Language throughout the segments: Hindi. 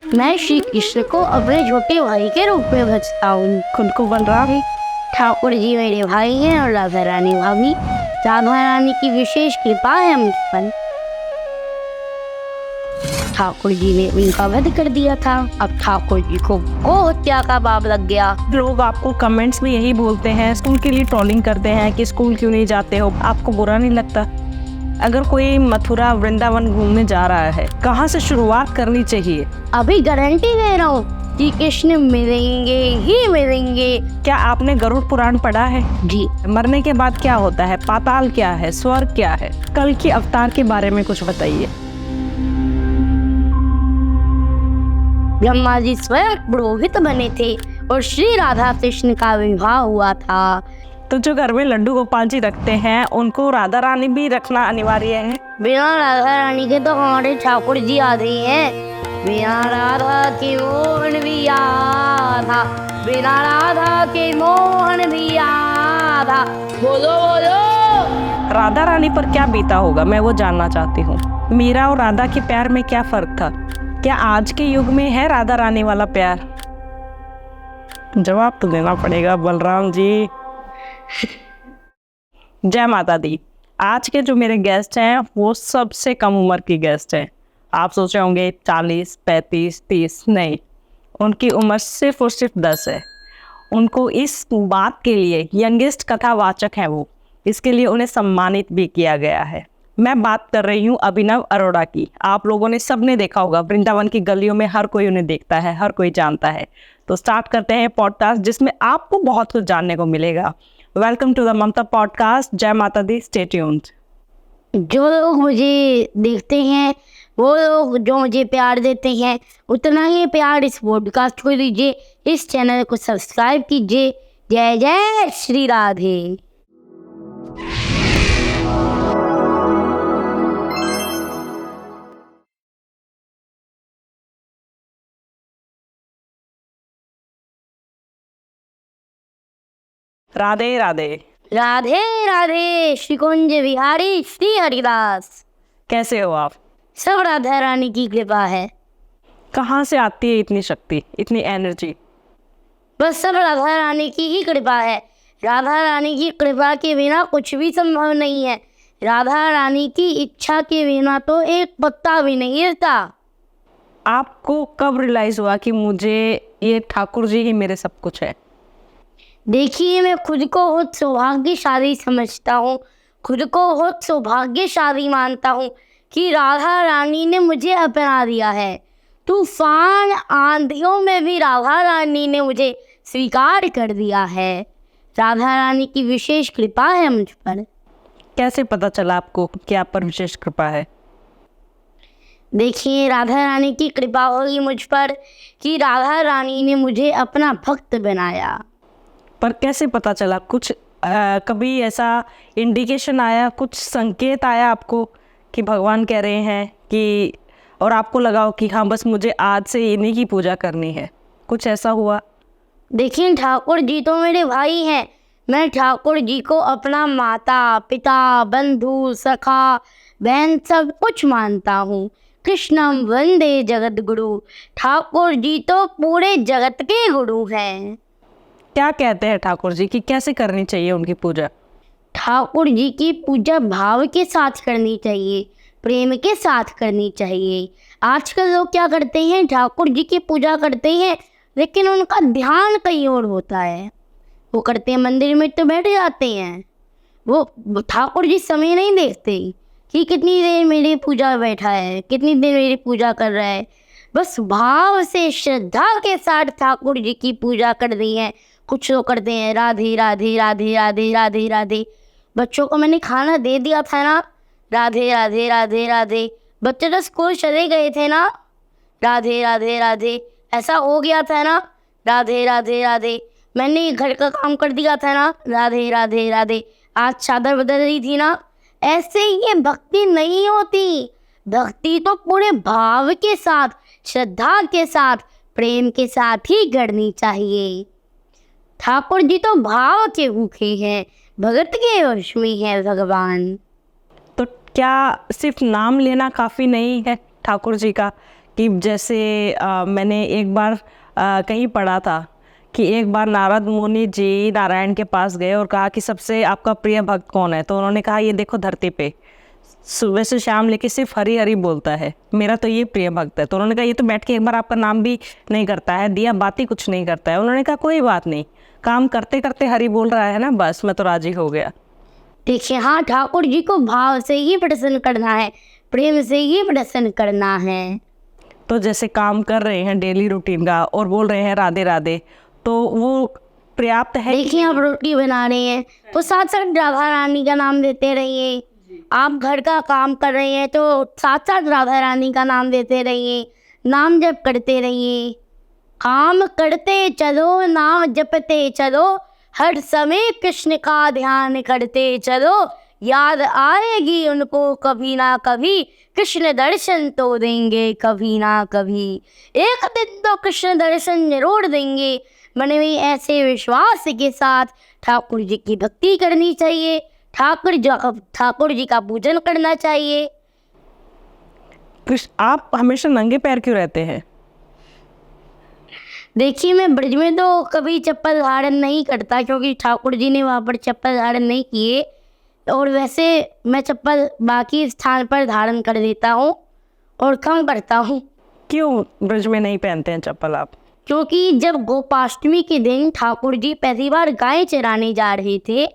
मैं श्री कृष्ण को अपने छोटे भाई के रूप में भजता हूँ। खुद को बलराम ठाकुर जी मेरे भाई हैं और राधा रानी भाभी। राधा रानी की विशेष कृपा है मुझ पर। ठाकुर जी ने उनका वध कर दिया था। अब ठाकुर जी को गो हत्या का पाप लग गया। लोग आपको कमेंट्स में यही बोलते हैं, स्कूल के लिए ट्रोलिंग करते हैं कि स्कूल क्यों नहीं जाते हो। आपको बुरा नहीं लगता? अगर कोई मथुरा वृंदावन घूमने जा रहा है, कहाँ से शुरुआत करनी चाहिए? अभी गारंटी दे रहा हूँ कि कृष्ण मिलेंगे ही मिलेंगे। क्या आपने गरुड़ पुराण पढ़ा है? जी। मरने के बाद क्या होता है? पाताल क्या है? स्वर्ग क्या है? कल की अवतार के बारे में कुछ बताइए। ब्रह्मा जी स्वयं पुरोहित बने थे और श्री राधा कृष्ण का विवाह हुआ था। तो जो घर में लड्डू गोपाल जी रखते हैं, उनको राधा रानी भी रखना अनिवार्य है? बिना राधा रानी के तो हमारे ठाकुर जी आधे हैं। बिना राधा के मोहन भी आधा, बिना राधा के मोहन भी आधा। बोलो बोलो। राधा रानी पर क्या बीता होगा, मैं वो जानना चाहती हूँ। मीरा और राधा के प्यार में क्या फर्क था? क्या आज के युग में है राधा रानी वाला प्यार? जवाब तो देना पड़ेगा बलराम जी। जय माता दी। आज के जो मेरे गेस्ट हैं वो सबसे कम उम्र की गेस्ट हैं। आप सोच रहे होंगे 40, 35, 30, नहीं, उनकी उम्र सिर्फ और सिर्फ 10 है। उनको इस बात के लिए यंगेस्ट कथावाचक हैं वो, इसके लिए उन्हें सम्मानित भी किया गया है। मैं बात कर रही हूँ अभिनव अरोड़ा की। आप लोगों ने सबने देखा होगा, वृंदावन की गलियों में हर कोई उन्हें देखता है, हर कोई जानता है। तो स्टार्ट करते हैं पॉडकास्ट जिसमें आपको बहुत कुछ जानने को मिलेगा। Welcome to the Mamta podcast. जय माता दी, स्टे ट्यून्ड। जो लोग मुझे देखते हैं, वो लोग जो मुझे प्यार देते हैं, उतना ही प्यार इस पॉडकास्ट को दीजिए, इस चैनल को सब्सक्राइब कीजिए। जय जय श्री राधे। राधे राधे। राधे राधे। श्री कुंज बिहारी श्री हरिदास। कैसे हो आप? सब राधा रानी की कृपा है। कहाँ से आती है इतनी शक्ति, इतनी एनर्जी? बस सब राधा रानी की ही कृपा है। राधा रानी की कृपा के बिना कुछ भी संभव नहीं है। राधा रानी की इच्छा के बिना तो एक पत्ता भी नहीं हिलता। आपको कब रियलाइज हुआ कि मुझे ये ठाकुर जी ही मेरे सब कुछ है? देखिए, मैं खुद को बहुत सौभाग्यशाली समझता हूँ, खुद को बहुत सौभाग्यशाली मानता हूँ कि राधा रानी ने मुझे अपना दिया है। तूफान आंधियों में भी राधा रानी ने मुझे स्वीकार कर दिया है। राधा रानी की विशेष कृपा है मुझ पर। कैसे पता चला आपको कि आप पर विशेष कृपा है? देखिए, राधा रानी की कृपा होगी मुझ पर कि राधा रानी ने मुझे अपना भक्त बनाया। पर कैसे पता चला? कुछ कभी ऐसा इंडिकेशन आया, कुछ संकेत आया आपको कि भगवान कह रहे हैं कि, और आपको लगा हो कि हाँ बस मुझे आज से इन्हीं की पूजा करनी है? कुछ ऐसा हुआ? देखिए, ठाकुर जी तो मेरे भाई हैं। मैं ठाकुर जी को अपना माता पिता बंधु सखा बहन सब कुछ मानता हूँ। कृष्णम वंदे जगत गुरु। ठाकुर जी तो पूरे जगत के गुरु हैं। क्या कहते हैं ठाकुर जी कि कैसे करनी चाहिए उनकी पूजा? ठाकुर जी की पूजा भाव के साथ करनी चाहिए, प्रेम के साथ करनी चाहिए। आजकल लोग क्या करते हैं, ठाकुर जी की पूजा करते हैं लेकिन उनका ध्यान कहीं और होता है। वो करते हैं मंदिर में तो बैठ जाते हैं, वो ठाकुर जी समय नहीं देखते कि कितनी देर मेरी पूजा बैठा है, कितनी देर मेरी पूजा कर रहा है। बस भाव से श्रद्धा के साथ ठाकुर जी की पूजा कर दी है। कुछ लोग करते हैं राधे राधे राधे राधे राधे राधे। बच्चों को मैंने खाना दे दिया था ना, राधे राधे राधे राधे। बच्चे तो स्कूल चले गए थे ना, राधे राधे राधे। ऐसा हो गया था ना, राधे राधे राधे। मैंने घर का काम कर दिया था ना, राधे राधे राधे। आज चादर बदल रही थी ना। ऐसे ये भक्ति नहीं होती। भक्ति तो पूरे भाव के साथ, श्रद्धा के साथ, प्रेम के साथ ही करनी चाहिए। ठाकुर जी तो भाव के भूखे हैं, भगत के वश में है भगवान। तो क्या सिर्फ नाम लेना काफ़ी नहीं है ठाकुर जी का? कि जैसे मैंने एक बार कहीं पढ़ा था कि एक बार नारद मुनि जी नारायण के पास गए और कहा कि सबसे आपका प्रिय भक्त कौन है। तो उन्होंने कहा ये देखो धरती पे सुबह से शाम लेके सिर्फ हरि हरि बोलता है, मेरा तो ये प्रिय भक्त है। तो उन्होंने कहा ये तो बैठ के एक बार आपका नाम भी नहीं करता है, दिया बात ही कुछ नहीं करता है। उन्होंने कहा कोई बात नहीं, काम करते करते हरि बोल रहा है ना, बस मैं तो राजी हो गया। देखिए, हाँ, ठाकुर जी को भाव से ही प्रसन्न करना है, प्रेम से ही प्रसन्न करना है। तो जैसे काम कर रहे हैं डेली रूटीन का और बोल रहे हैं राधे राधे, तो वो पर्याप्त है? देखिए, आप रोटी बना रहे हैं तो साथ साथ राधा रानी का नाम देते रहिए। आप घर का काम कर रहे हैं तो साथ साथ राधा रानी का नाम देते रहिए, नाम जप करते रहिए। काम करते चलो, नाम जपते चलो, हर समय कृष्ण का ध्यान करते चलो, याद आएगी उनको कभी ना कभी, कृष्ण दर्शन तो देंगे कभी ना कभी। एक दिन तो कृष्ण दर्शन जरूर देंगे। मन में ऐसे विश्वास के साथ ठाकुर जी की भक्ति करनी चाहिए, ठाकुर जी का पूजन करना चाहिए। कृष्ण, आप हमेशा नंगे पैर क्यों रहते हैं? देखिए, मैं ब्रज में तो कभी चप्पल धारण नहीं करता, क्योंकि ठाकुर जी ने वहाँ पर चप्पल धारण नहीं किए। और वैसे मैं चप्पल बाकी स्थान पर धारण कर देता हूँ और कम करता हूँ। क्यों ब्रज में नहीं पहनते हैं चप्पल आप? क्योंकि जब गोपाष्टमी के दिन ठाकुर जी पहली बार गाय चराने जा रहे थे,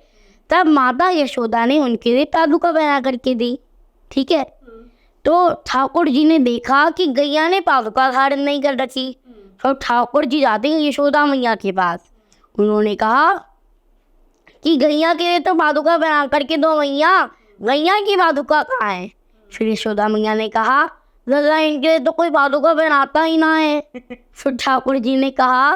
तब माता यशोदा ने उनके लिए पादुका बना करके दी। ठीक है, तो ठाकुर जी ने देखा कि गैया ने पादुका धारण नहीं कर रखी। तो ठाकुर जी जाते हैं यशोदा मैया के पास। उन्होंने कहा कि गैया के लिए तो पादुका बना करके दो मैया, गैया की पादुका कहाँ है? फिर यशोदा मैया ने कहा दादा, इनके लिए तो कोई पादुका बनाता ही ना है। फिर ठाकुर जी ने कहा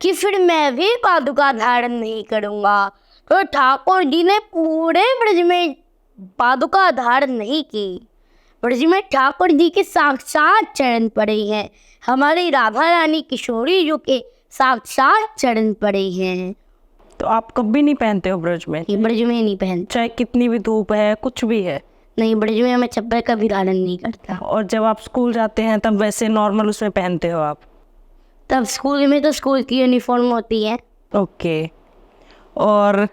कि फिर मैं भी पादुका धारण नहीं करूँगा। तो ठाकुर जी ने पूरे ब्रज में पादुका धारण नहीं की। ब्रज में ठाकुर जी के साक्षात चरण पड़े हैं, हमारी राधा रानी किशोरी जी के साक्षात चरण पड़े हैं। तो आप कभी नहीं पहनते हो ब्रज में? ये ब्रज में नहीं पहनते। चाहे कितनी भी धूप है, कुछ भी है? नहीं, ब्रज में मैं चप्पल का भी धारण नहीं करता। और जब आप स्कूल जाते हैं तब वैसे नॉर्मल उसमें पहनते हो आप? तब स्कूल में तो स्कूल की यूनिफॉर्म होती है। ओके। और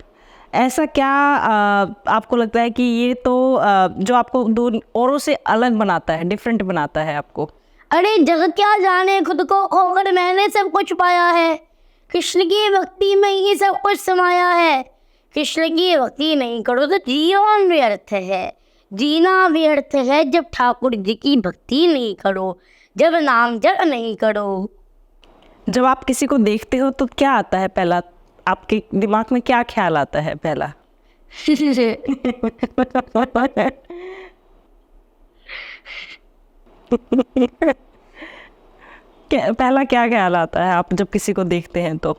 ऐसा क्या आपको लगता है कि ये तो जो आपको औरों से अलग बनाता है, डिफरेंट बनाता है आपको? अरे जगत क्या जाने, खुद को खोकर मैंने सब कुछ पाया है। कृष्ण की भक्ति में ही सब कुछ समाया है। कृष्ण की भक्ति नहीं करो तो जीवन व्यर्थ है, जीना व्यर्थ है। जब ठाकुर जी की भक्ति नहीं करो, जब नाम जप नहीं करो। जब आप किसी को देखते हो तो क्या आता है पहला, आपके दिमाग में क्या ख्याल आता है पहला? पहला क्या ख्याल आता है आप जब किसी को देखते हैं तो?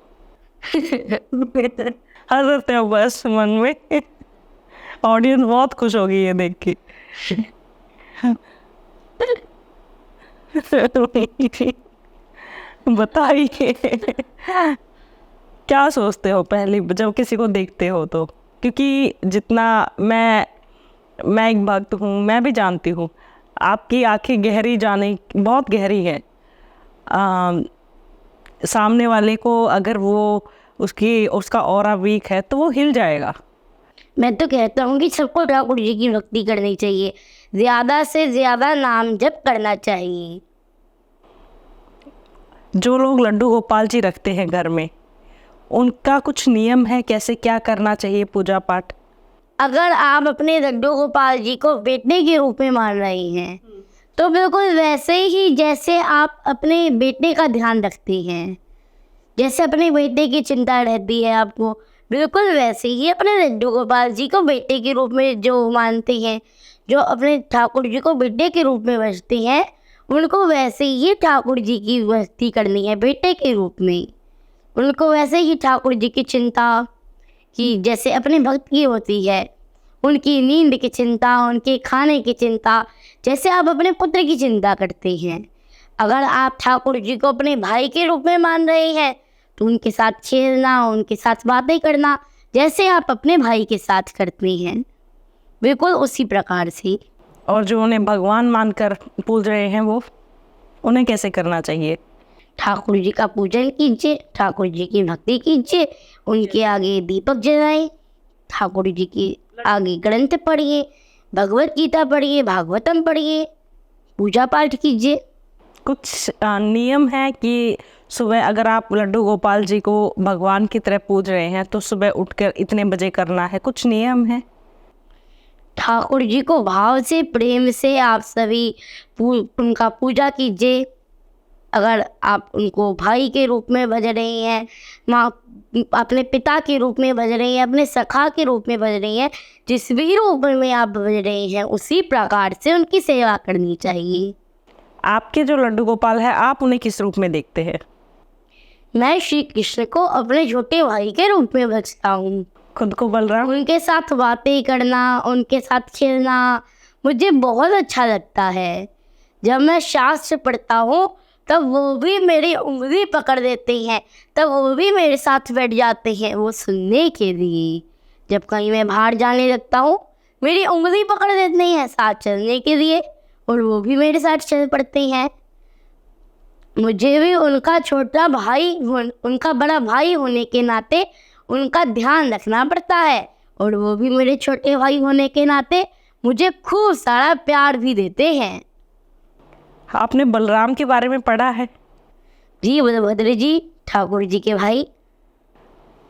हंसते हो बस मन में। ऑडियंस बहुत खुश होगी ये देख के। बताइए क्या सोचते हो पहले जब किसी को देखते हो तो? क्योंकि जितना मैं एक भक्त हूँ, मैं भी जानती हूँ आपकी आंखें गहरी, जाने बहुत गहरी है। सामने वाले को अगर वो उसका ऑरा वीक है तो वो हिल जाएगा। मैं तो कहता हूँ कि सबको ठाकुर जी की भक्ति करनी चाहिए, ज़्यादा से ज़्यादा नाम जप करना चाहिए। जो लोग लड्डू गोपाल जी रखते हैं घर में, उनका कुछ नियम है कैसे क्या करना चाहिए पूजा पाठ? अगर आप अपने लड्डू गोपाल जी को बेटे के रूप में मान रहे हैं तो बिल्कुल वैसे ही जैसे आप अपने बेटे का ध्यान रखते हैं, जैसे अपने बेटे की चिंता रहती है आपको, बिल्कुल वैसे ही अपने लड्डू गोपाल जी को बेटे के रूप में जो मानते हैं, जो अपने ठाकुर जी को बेटे के रूप में बचते हैं, उनको वैसे ही ठाकुर जी की भक्ति करनी है बेटे के रूप में। उनको वैसे ही ठाकुर जी की चिंता कि जैसे अपने भक्त की होती है, उनकी नींद की चिंता, उनके खाने की चिंता, जैसे आप अपने पुत्र की चिंता करते हैं। अगर आप ठाकुर जी को अपने भाई के रूप में मान रहे हैं तो उनके साथ खेलना, उनके साथ बातें करना जैसे आप अपने भाई के साथ करते हैं, बिल्कुल उसी प्रकार से। और जो उन्हें भगवान मानकर पूज रहे हैं वो उन्हें कैसे करना चाहिए? ठाकुर जी का पूजन कीजिए, ठाकुर जी की भक्ति कीजिए, उनके आगे दीपक जलाएं, ठाकुर जी के आगे ग्रंथ पढ़िए, भगवत गीता पढ़िए, भागवतम पढ़िए, पूजा पाठ कीजिए। कुछ नियम है कि सुबह अगर आप लड्डू गोपाल जी को भगवान की तरह पूज रहे हैं तो सुबह उठकर इतने बजे करना है, कुछ नियम है? ठाकुर जी को भाव से, प्रेम से आप सभी उनका पूजा कीजिए। अगर आप उनको भाई के रूप में भज रहे हैं, माँ अपने पिता के रूप में भज रहे हैं, अपने सखा के रूप में भज रही हैं, जिस भी रूप में आप भज रहे हैं उसी प्रकार से उनकी सेवा करनी चाहिए। आपके जो लड्डू गोपाल है, आप उन्हें किस रूप में देखते हैं? मैं श्री कृष्ण को अपने छोटे भाई के रूप में भजता हूँ। खुद को बलराम? उनके साथ बातें करना, उनके साथ खेलना मुझे बहुत अच्छा लगता है। जब मैं शास्त्र पढ़ता हूँ तब वो भी मेरी उंगली पकड़ देते हैं, तब वो भी मेरे साथ बैठ जाते हैं वो सुनने के लिए। जब कहीं मैं बाहर जाने लगता हूँ मेरी उंगली पकड़ देते हैं साथ चलने के लिए, और वो भी मेरे साथ चल पड़ते हैं। मुझे भी उनका छोटा भाई, उनका बड़ा भाई होने के नाते उनका ध्यान रखना पड़ता है, और वो भी मेरे छोटे भाई होने के नाते मुझे खूब सारा प्यार भी देते हैं। आपने बलराम के बारे में पढ़ा है? जी बलभद्र जी, ठाकुर जी के भाई।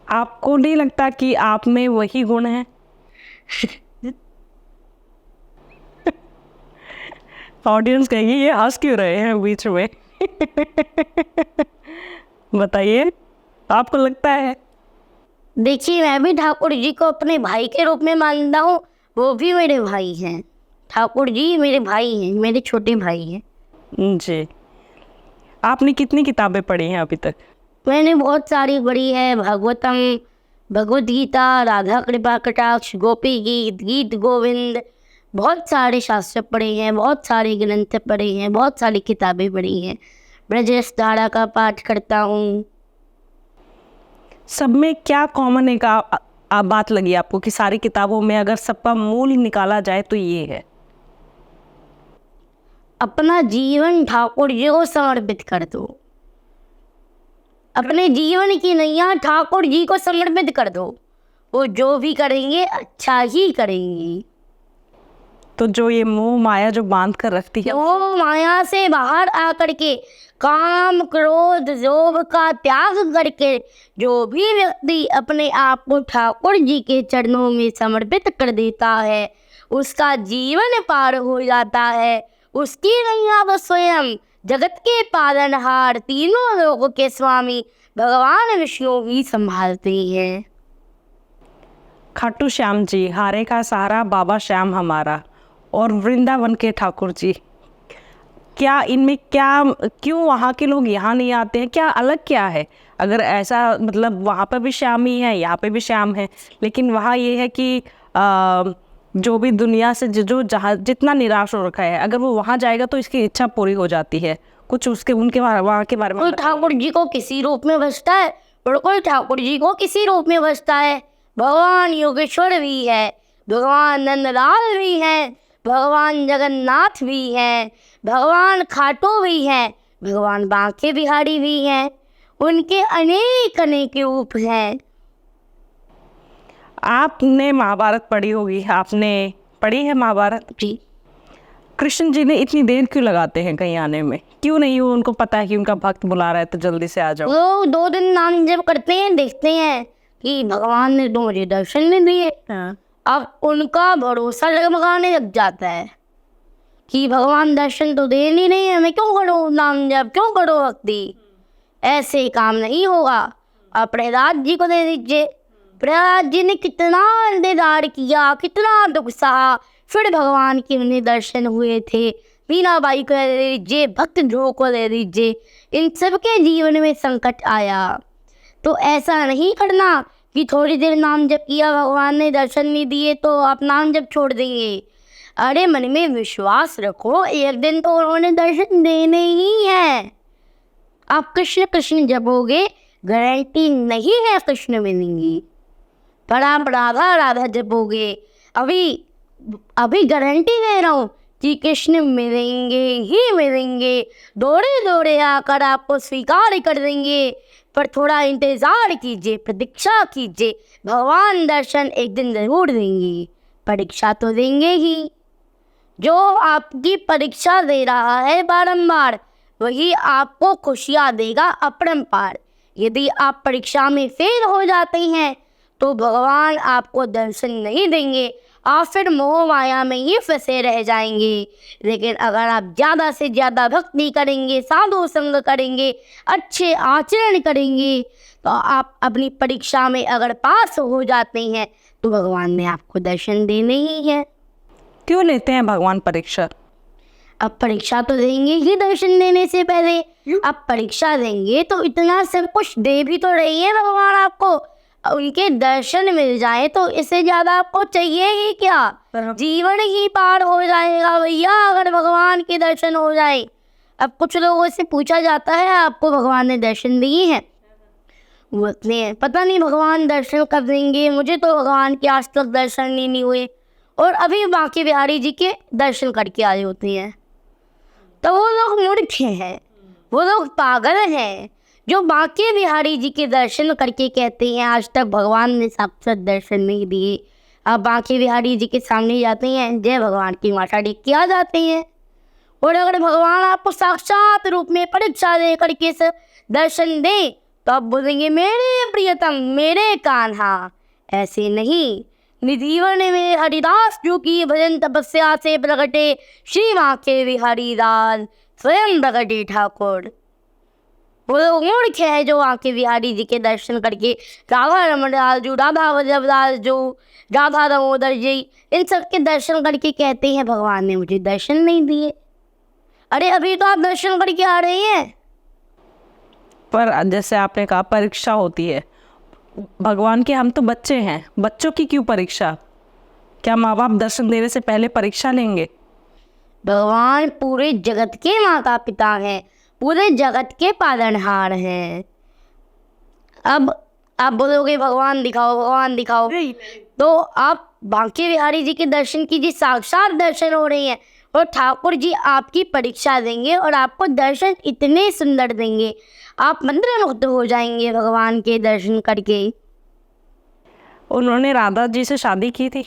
आपको नहीं लगता कि आप में वही गुण है? ऑडियंस कहेगी ये हंस क्यों रहे हैं बीच में? बताइए, आपको लगता है? देखिए, मैं भी ठाकुर जी को अपने भाई के रूप में मानता हूँ, वो भी मेरे भाई हैं। ठाकुर जी मेरे भाई हैं, मेरे छोटे भाई हैं। जी। आपने कितनी किताबें पढ़ी हैं अभी तक? मैंने बहुत सारी पढ़ी है। भागवतम, भगवद गीता, राधा कृपा कटाक्ष, गोपी गीत, गीत गोविंद, बहुत सारे शास्त्र पढ़े हैं, बहुत सारे ग्रंथ पढ़े हैं, बहुत सारी किताबें पढ़ी हैं। ब्रजरस धारा का पाठ करता हूँ। सब में क्या कॉमन एक बात लगी आपको कि सारी किताबों में अगर सबका मूल निकाला जाए तो ये है? अपना जीवन ठाकुर जी को समर्पित कर दो। अपने जीवन की नैया ठाकुर जी को समर्पित कर दो, वो जो भी करेंगे अच्छा ही करेंगे। तो जो ये मोह माया जो बांध कर रखती है, मोह माया से बाहर आकर के काम, क्रोध, लोभ का त्याग करके जो भी व्यक्ति अपने आप को ठाकुर जी के चरणों में समर्पित कर देता है उसका जीवन पार हो जाता है। उसकी नैया वो स्वयं जगत के पालनहार, तीनों लोगों के स्वामी भगवान विष्णु ही संभालते हैं। खाटू श्याम जी, हारे का सहारा बाबा श्याम हमारा, और वृंदावन के ठाकुर जी, क्या इनमें क्या, क्यों वहाँ के लोग यहाँ नहीं आते हैं? क्या अलग क्या है? अगर ऐसा मतलब वहाँ पर भी श्याम ही है, यहाँ पे भी श्याम है, लेकिन वहाँ ये है कि जो भी दुनिया से जो जहाँ जितना निराश हो रखा है, अगर वो वहाँ जाएगा तो इसकी इच्छा पूरी हो जाती है। कुछ उसके उनके वहाँ के बारे में? कोई ठाकुर जी को किसी रूप में बसता है और कोई ठाकुर जी को किसी रूप में बसता है। भगवान योगेश्वर भी है, भगवान नंदलाल भी हैं, भगवान जगन्नाथ भी हैं, भगवान खाटू भी हैं, भगवान बांके बिहारी भी हैं। उनके अनेक अनेक रूप हैं। आपने महाभारत पढ़ी होगी, आपने पढ़ी है महाभारत? जी। कृष्ण जी ने इतनी देर क्यों लगाते हैं कहीं आने में? क्यों नहीं? वो उनको पता है कि उनका भक्त बुला रहा है तो जल्दी से आ जाओ। वो 2 दिन नाम जप करते हैं, देखते हैं कि भगवान ने तो मुझे दर्शन नहीं दिए। अब उनका भरोसा लगाने लग जाता है कि भगवान दर्शन तो दे नहीं रहे हैं, मैं क्यों करूँ नाम जप, क्यों करूँ भक्ति? ऐसे काम नहीं होगा। आप प्रहलाद जी को दे दीजिए। प्रहलाद जी ने कितना इंतजार किया, कितना दुख सहा, फिर भगवान के उन्हें दर्शन हुए थे। मीनाबाई को दे दीजिए, भक्त ध्रुव को दे दीजिए, इन सबके जीवन में संकट आया। तो ऐसा नहीं करना कि थोड़ी देर नाम जप किया, भगवान ने दर्शन नहीं दिए तो आप नाम जप छोड़ देंगे। अरे मन में विश्वास रखो, एक दिन तो उन्होंने दर्शन देने ही है। आप कृष्ण कृष्ण जपोगे, गारंटी नहीं है कृष्ण मिलेंगी। पर आप राधा राधा जपोगे, अभी गारंटी दे रहा हूँ कि कृष्ण मिलेंगे ही मिलेंगे, दौड़े दौड़े आकर आपको स्वीकार कर देंगे। पर थोड़ा इंतज़ार कीजिए, प्रतीक्षा कीजिए, भगवान दर्शन एक दिन ज़रूर देंगे। परीक्षा तो देंगे ही। जो आपकी परीक्षा दे रहा है बारंबार, वही आपको खुशियाँ देगा अपरंपार। यदि आप परीक्षा में फेल हो जाते हैं तो भगवान आपको दर्शन नहीं देंगे, आप फिर मोह माया में ही फंसे रह जाएंगे। लेकिन अगर आप ज़्यादा से ज़्यादा भक्ति करेंगे, साधु संग करेंगे, अच्छे आचरण करेंगे, तो आप अपनी परीक्षा में अगर पास हो जाते हैं तो भगवान ने आपको दर्शन देने ही है। क्यों लेते हैं भगवान परीक्षा? अब परीक्षा तो देंगे ही दर्शन देने से पहले। अब परीक्षा देंगे तो इतना सब कुछ दे भी तो रही है भगवान आपको। उनके दर्शन मिल जाए तो इससे ज्यादा आपको चाहिए ही क्या? जीवन ही पार हो जाएगा भैया अगर भगवान के दर्शन हो जाए। अब कुछ लोगों से पूछा जाता है आपको भगवान ने दर्शन दिए हैं? बोलते हैं पता नहीं भगवान दर्शन कब देंगे, मुझे तो भगवान के आज तक दर्शन ही नहीं हुए। और अभी बांके बिहारी जी के दर्शन करके आए होते हैं। तो वो लोग मूर्ख हैं, वो लोग पागल हैं जो बांके बिहारी जी के दर्शन करके कहते हैं आज तक भगवान ने साक्षात दर्शन नहीं दिए। अब बांके बिहारी जी के सामने जाते हैं, जय भगवान की माथा टेक के आ जाते हैं। और अगर भगवान आपको साक्षात रूप में परीक्षा दे करके दर्शन दे तो आप बोलेंगे मेरे प्रियतम, मेरे कान्हा। ऐसे नहीं, निजीवन में हरिदास जो की भजन तपस्या से प्रगटे श्री बांके बिहारी दास स्वयं प्रगटे ठाकुर। वो लोग मूर्ख है जो बांके बिहारी जी के दर्शन करके राधा रमन दास जो, राधा वल्लभ दास जो, राधा दामोदर जी, इन सब के दर्शन करके कहते हैं भगवान ने मुझे दर्शन नहीं दिए। अरे अभी तो आप दर्शन करके आ रहे हैं। पर जैसे आपने कहा परीक्षा होती है भगवान के, हम तो बच्चे हैं, बच्चों की क्यों परीक्षा? क्या माँ बाप दर्शन देने से पहले परीक्षा लेंगे? भगवान पूरे जगत के माता पिता हैं, पूरे जगत के पालनहार हैं। अब आप बोलोगे भगवान दिखाओ, भगवान दिखाओ, तो आप बांके बिहारी जी के दर्शन कीजिए, साक्षात दर्शन हो रहे हैं। और ठाकुर जी आपकी परीक्षा देंगे और आपको दर्शन इतने सुंदर देंगे, आप मंत्रमुग्ध हो जाएंगे भगवान के दर्शन करके। उन्होंने राधा जी से शादी की थी?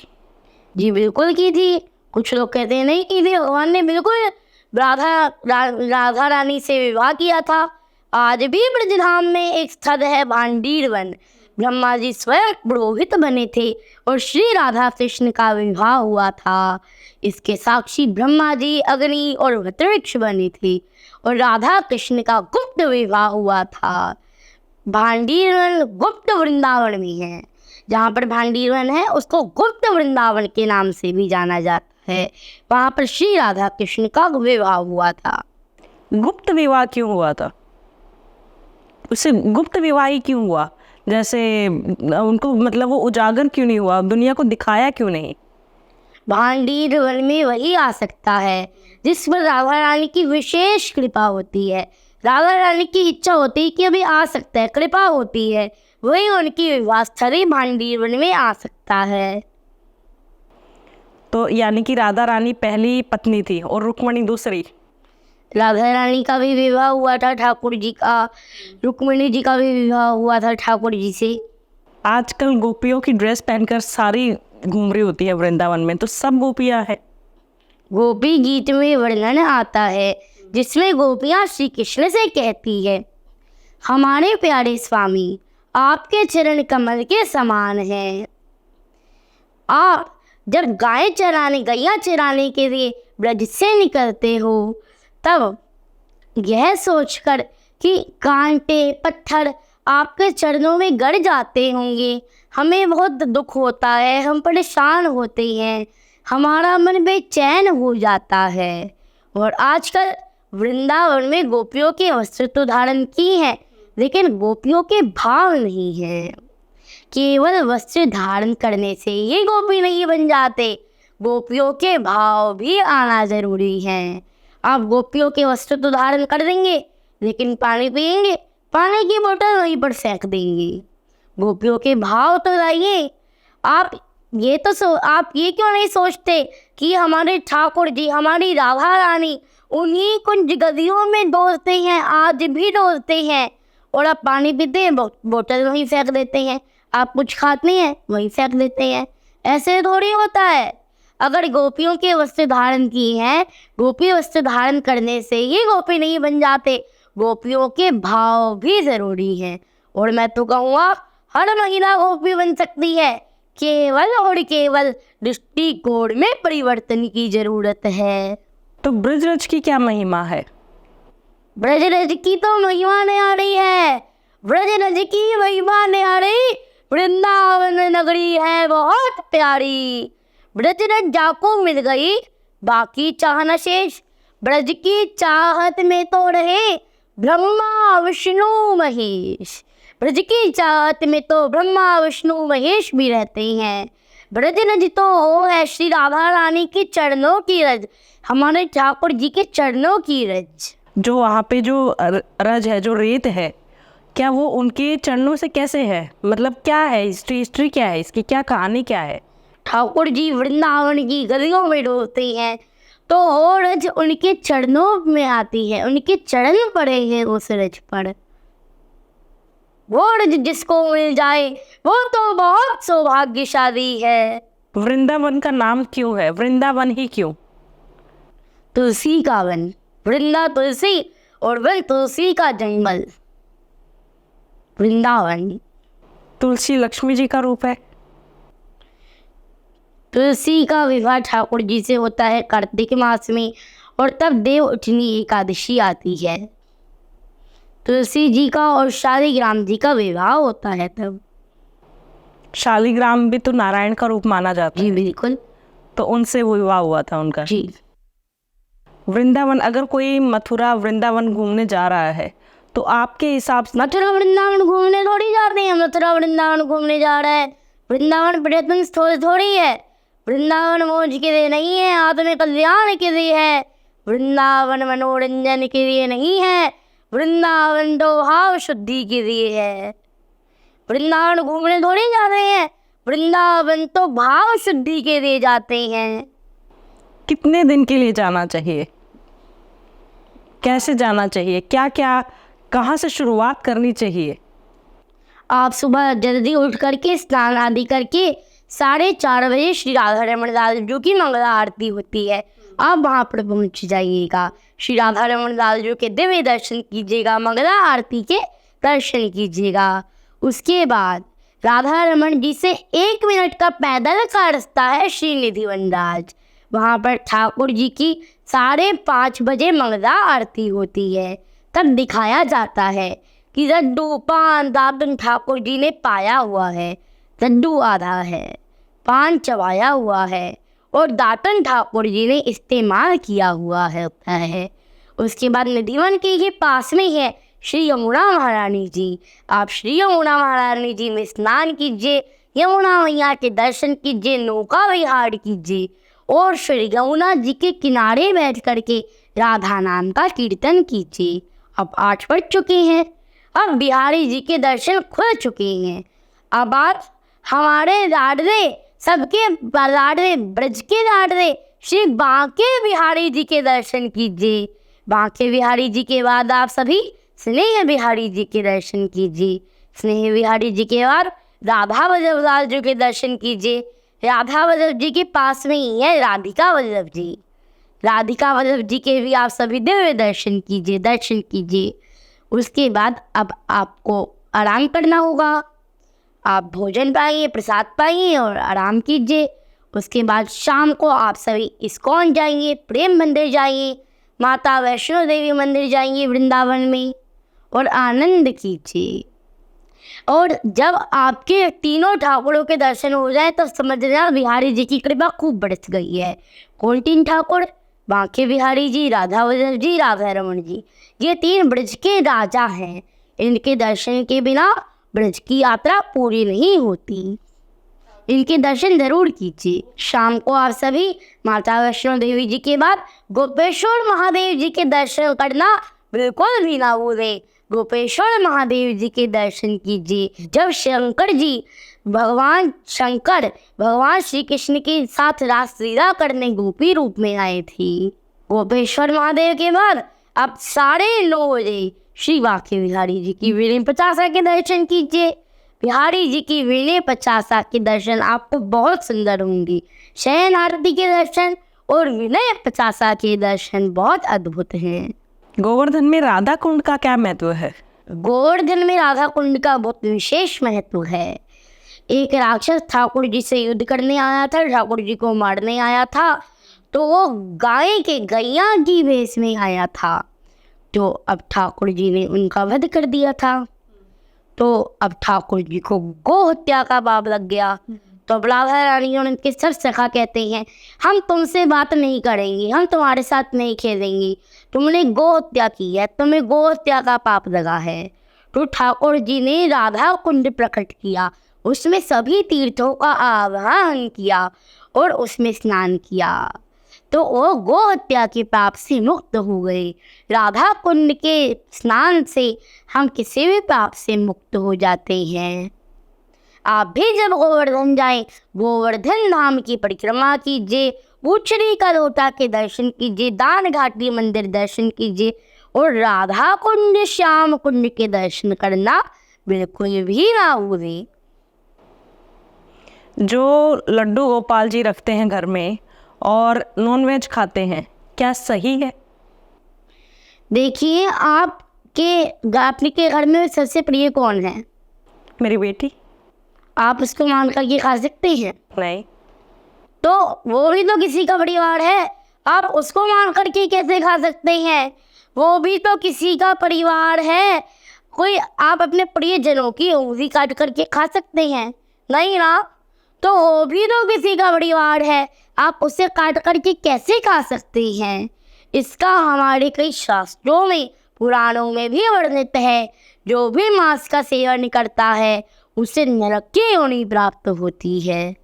जी बिल्कुल की थी। कुछ लोग कहते हैं नहीं की थी, भगवान ने बिल्कुल राधा रानी से विवाह किया था। आज भी ब्रजधाम में एक स्थल है भांडीर वन, ब्रह्मा जी स्वयं पुरोहित बने थे और श्री राधा कृष्ण का विवाह हुआ था। इसके साक्षी ब्रह्मा जी अग्नि और वटवृक्ष बने थे और राधा कृष्ण का गुप्त विवाह हुआ था। भांडीर वन गुप्त वृंदावन में है। जहाँ पर भांडीर वन है उसको गुप्त वृंदावन के नाम से भी जाना जाता है। वहाँ पर श्री राधा कृष्ण का विवाह हुआ था। गुप्त विवाह क्यों हुआ था? उसे गुप्त विवाह ही क्यों हुआ? जैसे उनको मतलब वो उजागर क्यों नहीं हुआ, दुनिया को दिखाया क्यों नहीं? भांडीर वन में वही आ सकता है जिस पर राधा रानी की विशेष कृपा होती है। राधा रानी की इच्छा होती है कि अभी आ सकता है, कृपा होती है, वही उनकी विवाह स्थली भांडीर वन में आ सकता है। तो यानी कि राधा रानी पहली पत्नी थी और रुक्मणी दूसरी? राधा रानी का भी विवाह हुआ था ठाकुर जी का, रुक्मिणी जी का भी विवाह हुआ था ठाकुर जी से। आजकल गोपियों की ड्रेस पहनकर सारी घूम रही होती है वृंदावन में, तो सब गोपियाँ हैं। गोपी गीत में वर्णन आता है जिसमें गोपियाँ श्री कृष्ण से कहती है, हमारे प्यारे स्वामी आपके चरण कमल के समान हैं। आप जब गाय चराने, गैया चराने के लिए ब्रज से निकलते हो तब यह सोचकर कि कांटे पत्थर आपके चरणों में गड़ जाते होंगे, हमें बहुत दुख होता है, हम परेशान होते हैं, हमारा मन बेचैन हो जाता है। और आजकल वृंदावन में गोपियों के वस्त्र तो धारण की हैं लेकिन गोपियों के भाव नहीं है। केवल वस्त्र धारण करने से ये गोपी नहीं बन जाते, गोपियों के भाव भी आना जरूरी है। आप गोपियों के वस्त्र तो धारण कर देंगे लेकिन पानी पिएंगे, पानी की बोतल वहीं पर फेंक देंगे। गोपियों के भाव तो लाइए। आप ये तो आप ये क्यों नहीं सोचते कि हमारे ठाकुर जी, हमारी राधा रानी उन्हीं कुंज गलियों में डोलते हैं, आज भी डोलते हैं। और आप पानी पीते हैं, बोतल वहीं फेंक देते हैं। आप कुछ खाते हैं, वहीं फेंक देते हैं। ऐसे थोड़ी होता है। अगर गोपियों के वस्त्र धारण की हैं, गोपी वस्त्र धारण करने से ही गोपी नहीं बन जाते, गोपियों के भाव भी ज़रूरी हैं। और मैं तो कहूँगा हर महिला गोपी बन सकती है, केवल और केवल दृष्टिकोण में परिवर्तन की जरूरत है। तो ब्रजरज की क्या महिमा है? ब्रजरज की तो महिमा न्यारी है। ब्रजरज की महिमा न्यारी, वृंदावन नगरी है बहुत प्यारी। ब्रजरज जाको मिल गई, बाकी चाहना शेष। ब्रज की चाहत में तो रहे ब्रह्मा विष्णु महेश। ब्रज की चाहत में तो ब्रह्मा विष्णु महेश भी रहते हैं। ब्रजरज तो वो है श्री राधा रानी के चरणों की रज, हमारे ठाकुर जी के चरणों की रज। जो वहाँ पे जो रज है, जो रेत है, क्या वो उनके चरणों से कैसे है? मतलब क्या है हिस्ट्री क्या है इसकी, क्या कहानी क्या है? ठाकुर जी वृंदावन की गलियों में डोलते हैं तो वो रज उनके चरणों में आती है, उनके चरण पड़े हैं उस रज पर। वो रज जिसको मिल जाए वो तो बहुत सौभाग्यशाली है। वृंदावन का नाम क्यों है? वृंदावन ही क्यों? तुलसी का वन, वृंदा तुलसी और वन तुलसी का जंगल, वृंदावन। तुलसी लक्ष्मी जी का रूप है। तुलसी का विवाह ठाकुर जी से होता है कार्तिक मास में, और तब देव उठनी एकादशी आती है। तुलसी जी का और शालिग्राम जी का विवाह होता है तब। शालिग्राम भी तो नारायण का रूप माना जाता है। जी बिल्कुल। तो उनसे वो विवाह हुआ था उनका। जी। वृंदावन, अगर कोई मथुरा वृंदावन घूमने जा रहा है तो आपके हिसाब से? मथुरा वृंदावन घूमने थोड़ी जाते हैं। मथुरा वृंदावन घूमने जा रहा है, वृंदावन पर्यटन स्थल थोड़ी है। वृंदावन मौज के लिए नहीं है, आत्म कल्याण के लिए है। वृंदावन मनोरंजन के लिए नहीं है, वृंदावन तो भाव शुद्धि के लिए है। वृंदावन घूमने थोड़ी जाते हैं, वृंदावन तो भाव शुद्धि के लिए जाते हैं। कितने दिन के लिए जाना चाहिए? कैसे जाना चाहिए? क्या क्या, कहाँ से शुरुआत करनी चाहिए? आप सुबह जल्दी उठ करके स्नान आदि करके 4:30 बजे श्री राधा रमण लाल जी की मंगला आरती होती है, आप वहाँ पर पहुँच जाइएगा। श्री राधा रमण लाल जी के दिव्य दर्शन कीजिएगा, मंगला आरती के दर्शन कीजिएगा। उसके बाद राधा रमण जी से 1 मिनट का पैदल का रास्ता है श्रीनिधि वनराज, वहाँ पर ठाकुर जी की 5:30 बजे मंगला आरती होती है। तब दिखाया जाता है कि लड्डू पान दातन ठाकुर जी ने पाया हुआ है। लड्डू आधा है, पान चबाया हुआ है और दातन ठाकुर जी ने इस्तेमाल किया हुआ है। उसके बाद निधिवन के ही पास में है श्री यमुना महारानी जी। आप श्री यमुना महारानी जी में स्नान कीजिए, यमुना मैया के दर्शन कीजिए, नौका विहार कीजिए और श्री यमुना जी के किनारे बैठ करके राधा नाम का कीर्तन कीजिए। अब 8 बज चुके हैं, अब बिहारी जी के दर्शन खुल चुके हैं। अब आप हमारे लाडले, सबके लाडले, ब्रज के लाडले श्री बांके बिहारी जी के दर्शन कीजिए। बांके बिहारी जी के बाद आप सभी स्नेह बिहारी जी के दर्शन कीजिए। स्नेह बिहारी जी के बाद राधा वल्लभ लाल जी के दर्शन कीजिए। राधा वल्लभ जी के पास में ही है राधिका वल्लभ जी। राधिका वल्लभ जी के भी आप सभी दिव्य दर्शन कीजिए। उसके बाद अब आपको आराम करना होगा। आप भोजन पाइए, प्रसाद पाइए और आराम कीजिए। उसके बाद शाम को आप सभी इस्कॉन जाइए, प्रेम मंदिर जाइए, माता वैष्णो देवी मंदिर जाइए वृंदावन में और आनंद कीजिए। और जब आपके तीनों ठाकुरों के दर्शन हो जाए तो समझना बिहारी जी की कृपा खूब बरस गई है। कौन 3 ठाकुर? बांके बिहारी जी, राधा वल्लभ जी, राधा रमण जी। ये 3 ब्रज के राजा हैं। इनके दर्शन के बिना ब्रज की यात्रा पूरी नहीं होती। इनके दर्शन जरूर कीजिए। शाम को आप सभी माता वैष्णो देवी जी के बाद गोपेश्वर महादेव जी के दर्शन करना बिल्कुल भी ना भूलें। गोपेश्वर महादेव जी के दर्शन कीजिए। जब शंकर जी भगवान शंकर भगवान श्री कृष्ण के साथ रासलीला करने गोपी रूप में आए थे। गोपेश्वर महादेव के बाद अब 9:30 बजे श्री बांके बिहारी जी की वीणे पचासा के दर्शन कीजिए। बिहारी जी की वीणे पचासा के दर्शन आपको बहुत सुंदर होंगे। शयन आरती के दर्शन और विनय पचासा के दर्शन बहुत अद्भुत हैं। गोवर्धन में राधा कुंड का क्या महत्व है? गोवर्धन में राधा कुंड का बहुत विशेष महत्व है। एक राक्षस ठाकुर जी से युद्ध करने आया था, ठाकुर जी को मारने आया था, तो वो गाय के गैया की भेष में आया था। तो अब ठाकुर जी ने उनका वध कर दिया था। तो अब ठाकुर जी को गो हत्या का पाप लग गया। तो अब राधा रानी और उनके सब सखा कहते हैं, हम तुमसे बात नहीं करेंगे, हम तुम्हारे साथ नहीं खेलेंगे, तुमने गो हत्या की है, तुम्हें गो हत्या का पाप लगा है। तो ठाकुर जी ने राधा कुंड प्रकट किया, उसमें सभी तीर्थों का आवाहन किया और उसमें स्नान किया, तो वो गो हत्या के पाप से मुक्त हो गए। राधा कुंड के स्नान से हम किसी भी पाप से मुक्त हो जाते हैं। आप भी जब गोवर्धन जाएं, गोवर्धन धाम की परिक्रमा कीजिए, उछरी का लोटा के दर्शन कीजिए, दान घाटी मंदिर दर्शन कीजिए और राधा कुंड श्याम कुंड के दर्शन करना बिल्कुल भी ना भूलें। जो लड्डू गोपाल जी रखते हैं घर में और नॉनवेज खाते हैं, क्या सही है? देखिए, आपके घर में सबसे प्रिय कौन है? मेरी बेटी। आप उसको मान करके खा सकते हैं? नहीं। तो वो भी तो किसी का परिवार है, आप उसको मान करके कैसे खा सकते हैं? वो भी तो किसी का परिवार है। कोई आप अपने प्रियजनों की उंगली काट करके खा सकते हैं? नहीं ना। तो वो भी तो किसी का परिवार है, आप उसे काट करके कैसे खा सकते हैं? इसका हमारे कई शास्त्रों में, पुराणों में भी वर्णित है। जो भी मांस का सेवन करता है उसे नरक की योनि प्राप्त होती है।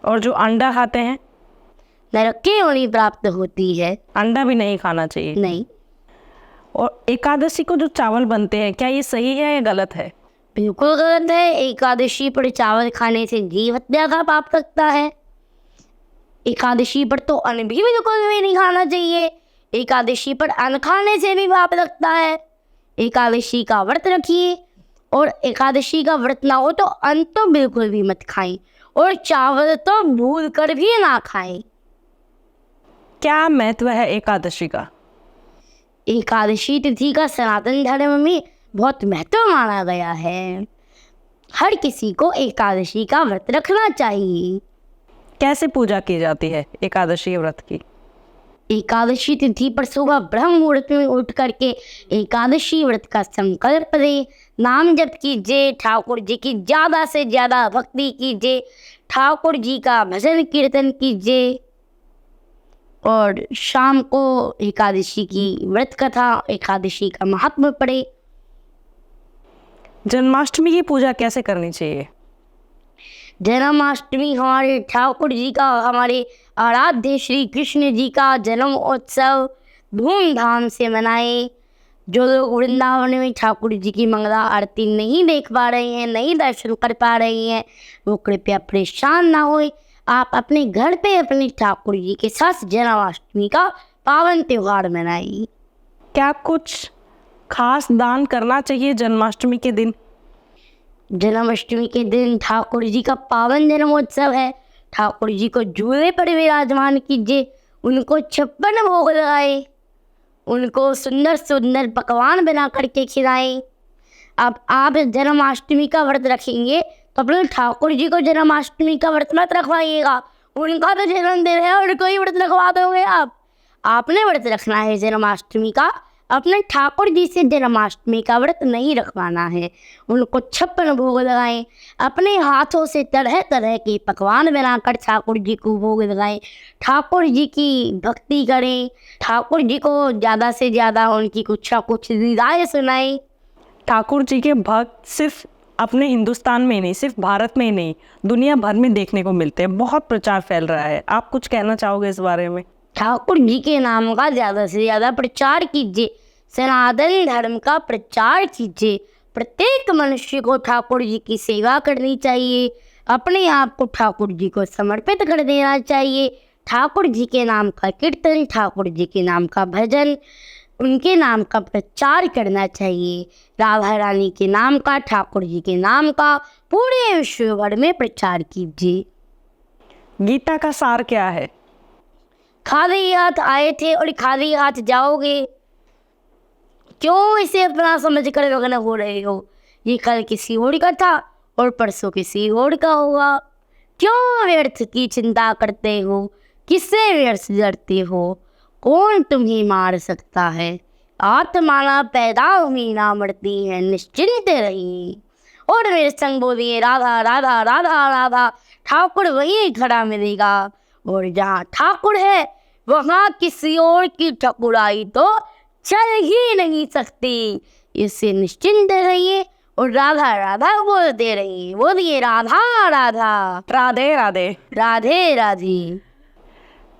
और जो अंडा खाते हैं? नरक की योनि प्राप्त होती है। अंडा भी नहीं खाना चाहिए। नहीं। और एकादशी को जो चावल बनते हैं, क्या ये सही है या गलत है? बिल्कुल गलत है। एकादशी पर चावल खाने से जीव हत्या का पाप लगता है। एकादशी पर तो अन्न भी बिल्कुल भी नहीं खाना चाहिए। एकादशी पर अन्न खाने से भी पाप लगता है। एकादशी का व्रत रखिए और एकादशी का व्रत ना हो तो अन्न तो बिल्कुल भी मत खाएं और चावल तो भूल कर भी ना खाएं। क्या महत्व है एकादशी का? एकादशी तिथि का सनातन धर्म में बहुत महत्व माना गया है। हर किसी को एकादशी का व्रत रखना चाहिए। कैसे पूजा की जाती है एकादशी व्रत की? एकादशी तिथि पर सुबह ब्रह्म मुहूर्त में उठ करके एकादशी व्रत का संकल्प ले, नाम जप कीजिए, ठाकुर जी की ज़्यादा से ज़्यादा भक्ति कीजिए, ठाकुर जी का भजन कीर्तन कीजिए और शाम को एकादशी की व्रत कथा, एकादशी का महात्म्य पढ़े। जन्माष्टमी की पूजा कैसे करनी चाहिए? जन्माष्टमी हमारे ठाकुर जी का, हमारे आराध्य श्री कृष्ण जी का जन्म उत्सव धूमधाम से मनाए। जो लोग वृंदावन में ठाकुर जी की मंगला आरती नहीं देख पा रहे हैं, नहीं दर्शन कर पा रहे हैं, वो कृपया परेशान ना होए। आप अपने घर पे अपने ठाकुर जी के साथ जन्माष्टमी का पावन त्यौहार मनाइए। क्या कुछ खास दान करना चाहिए जन्माष्टमी के दिन? जन्माष्टमी के दिन ठाकुर जी का पावन जन्मोत्सव है। ठाकुर जी को झूले पर विराजमान कीजिए, उनको 56 भोग लगाए, उनको सुंदर सुंदर पकवान बना करके खिलाएं। अब आप जन्माष्टमी का व्रत रखेंगे तो अपने ठाकुर जी को जन्माष्टमी का व्रत मत रखवाइएगा। उनका तो जन्मदिन है और कोई व्रत रखवा दोगे आप? आपने व्रत रखना है जन्माष्टमी का, अपने ठाकुर जी से जन्माष्टमी का व्रत नहीं रखवाना है। उनको 56 भोग लगाएं, अपने हाथों से तरह तरह के पकवान बनाकर ठाकुर जी को भोग लगाएं, ठाकुर जी की भक्ति करें, ठाकुर जी को ज़्यादा से ज़्यादा उनकी कुछ लीलाएं सुनाएं। ठाकुर जी के भक्त सिर्फ अपने हिंदुस्तान में नहीं, सिर्फ भारत में ही नहीं, दुनिया भर में देखने को मिलते हैं। बहुत प्रचार फैल रहा है, आप कुछ कहना चाहोगे इस बारे में? ठाकुर जी के नाम का ज़्यादा से ज़्यादा प्रचार कीजिए, सनातन धर्म का प्रचार कीजिए, प्रत्येक मनुष्य को ठाकुर जी की सेवा करनी चाहिए, अपने आप को ठाकुर जी को समर्पित कर देना चाहिए। ठाकुर जी के नाम का कीर्तन, ठाकुर जी के नाम का भजन, उनके नाम का प्रचार करना चाहिए। राधा रानी के नाम का, ठाकुर जी के नाम का पूरे विश्व भर में प्रचार कीजिए। गीता का सार क्या है? खाली हाथ आए थे और खाली हाथ जाओगे। क्यों इसे अपना समझ कर मगन हो रहे हो? ये कल किसी और का था और परसों किसी और का होगा। क्यों व्यर्थ की चिंता करते हो? किससे व्यर्थ डरते हो? कौन तुम्हें मार सकता है? आत्मा ना पैदा हुई ना मरती है, निश्चिंत रहिए। और मेरे संग बोलिए राधा राधा राधा राधा। ठाकुर वही खड़ा मिलेगा, और जहाँ ठाकुर है वहाँ किसी और की ठकुराई तो चल ही नहीं सकती। इससे निश्चिंत रहिए और राधा राधा बोलते रहिए। बोलिए राधा राधा, राधे राधे। राधे राधे।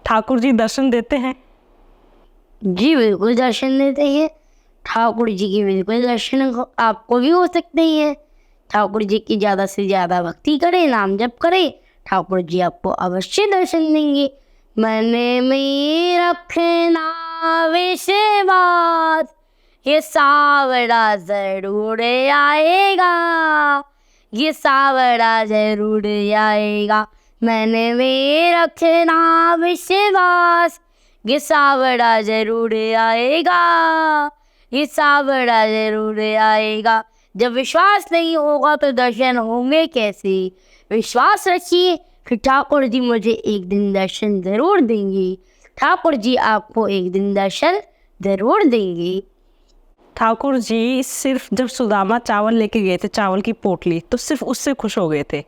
ठाकुर जी दर्शन देते हैं? जी बिल्कुल दर्शन देते हैं। ठाकुर जी के बिल्कुल दर्शन आपको भी हो सकते हैं। ठाकुर जी की ज़्यादा से ज़्यादा भक्ति करें, नाम जप करें, ठाकुर जी आपको अवश्य दर्शन देंगे। मन में रखना विश्वास, ये सावरा जरूर आएगा, ये सावरा जरूर आएगा। मन में रखना विश्वास, ये सावरा जरूर आएगा, ये सावरा जरूर आएगा। जब विश्वास नहीं होगा तो दर्शन होंगे कैसे? विश्वास रखिए कि ठाकुर जी मुझे एक दिन दर्शन जरूर देंगे। ठाकुर जी आपको एक दिन दर्शन जरूर देंगे। ठाकुर जी सिर्फ जब सुदामा चावल लेके गए थे, चावल की पोटली, तो सिर्फ उससे खुश हो गए थे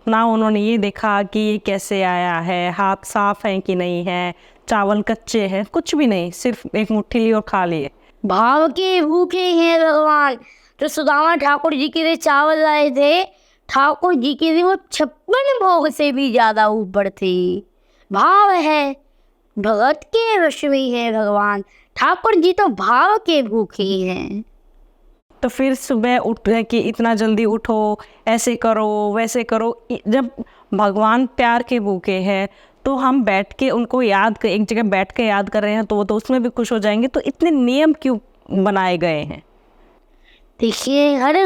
ना। उन्होंने ये देखा कि ये कैसे आया है, हाथ साफ हैं कि नहीं है, चावल कच्चे हैं, कुछ भी नहीं, सिर्फ एक मुट्ठी ली और खा लिए। भाव के भूखे हैं भगवान। तो सुदामा ठाकुर जी के लिए चावल लाए थे, ठाकुर जी के लिए वो 56 भोग से भी ज्यादा ऊपर थे। भाव है, भगत के वश में है भगवान। ठाकुर जी तो भाव के भूखे हैं। तो फिर सुबह उठ के इतना जल्दी उठो, ऐसे करो वैसे करो। जब भगवान प्यार के भूखे हैं तो हम बैठ के उनको याद कर, एक जगह बैठ के याद कर रहे हैं तो वो तो उसमें भी खुश हो जाएंगे। तो इतने नियम क्यों बनाए गए हैं? देखिए, हर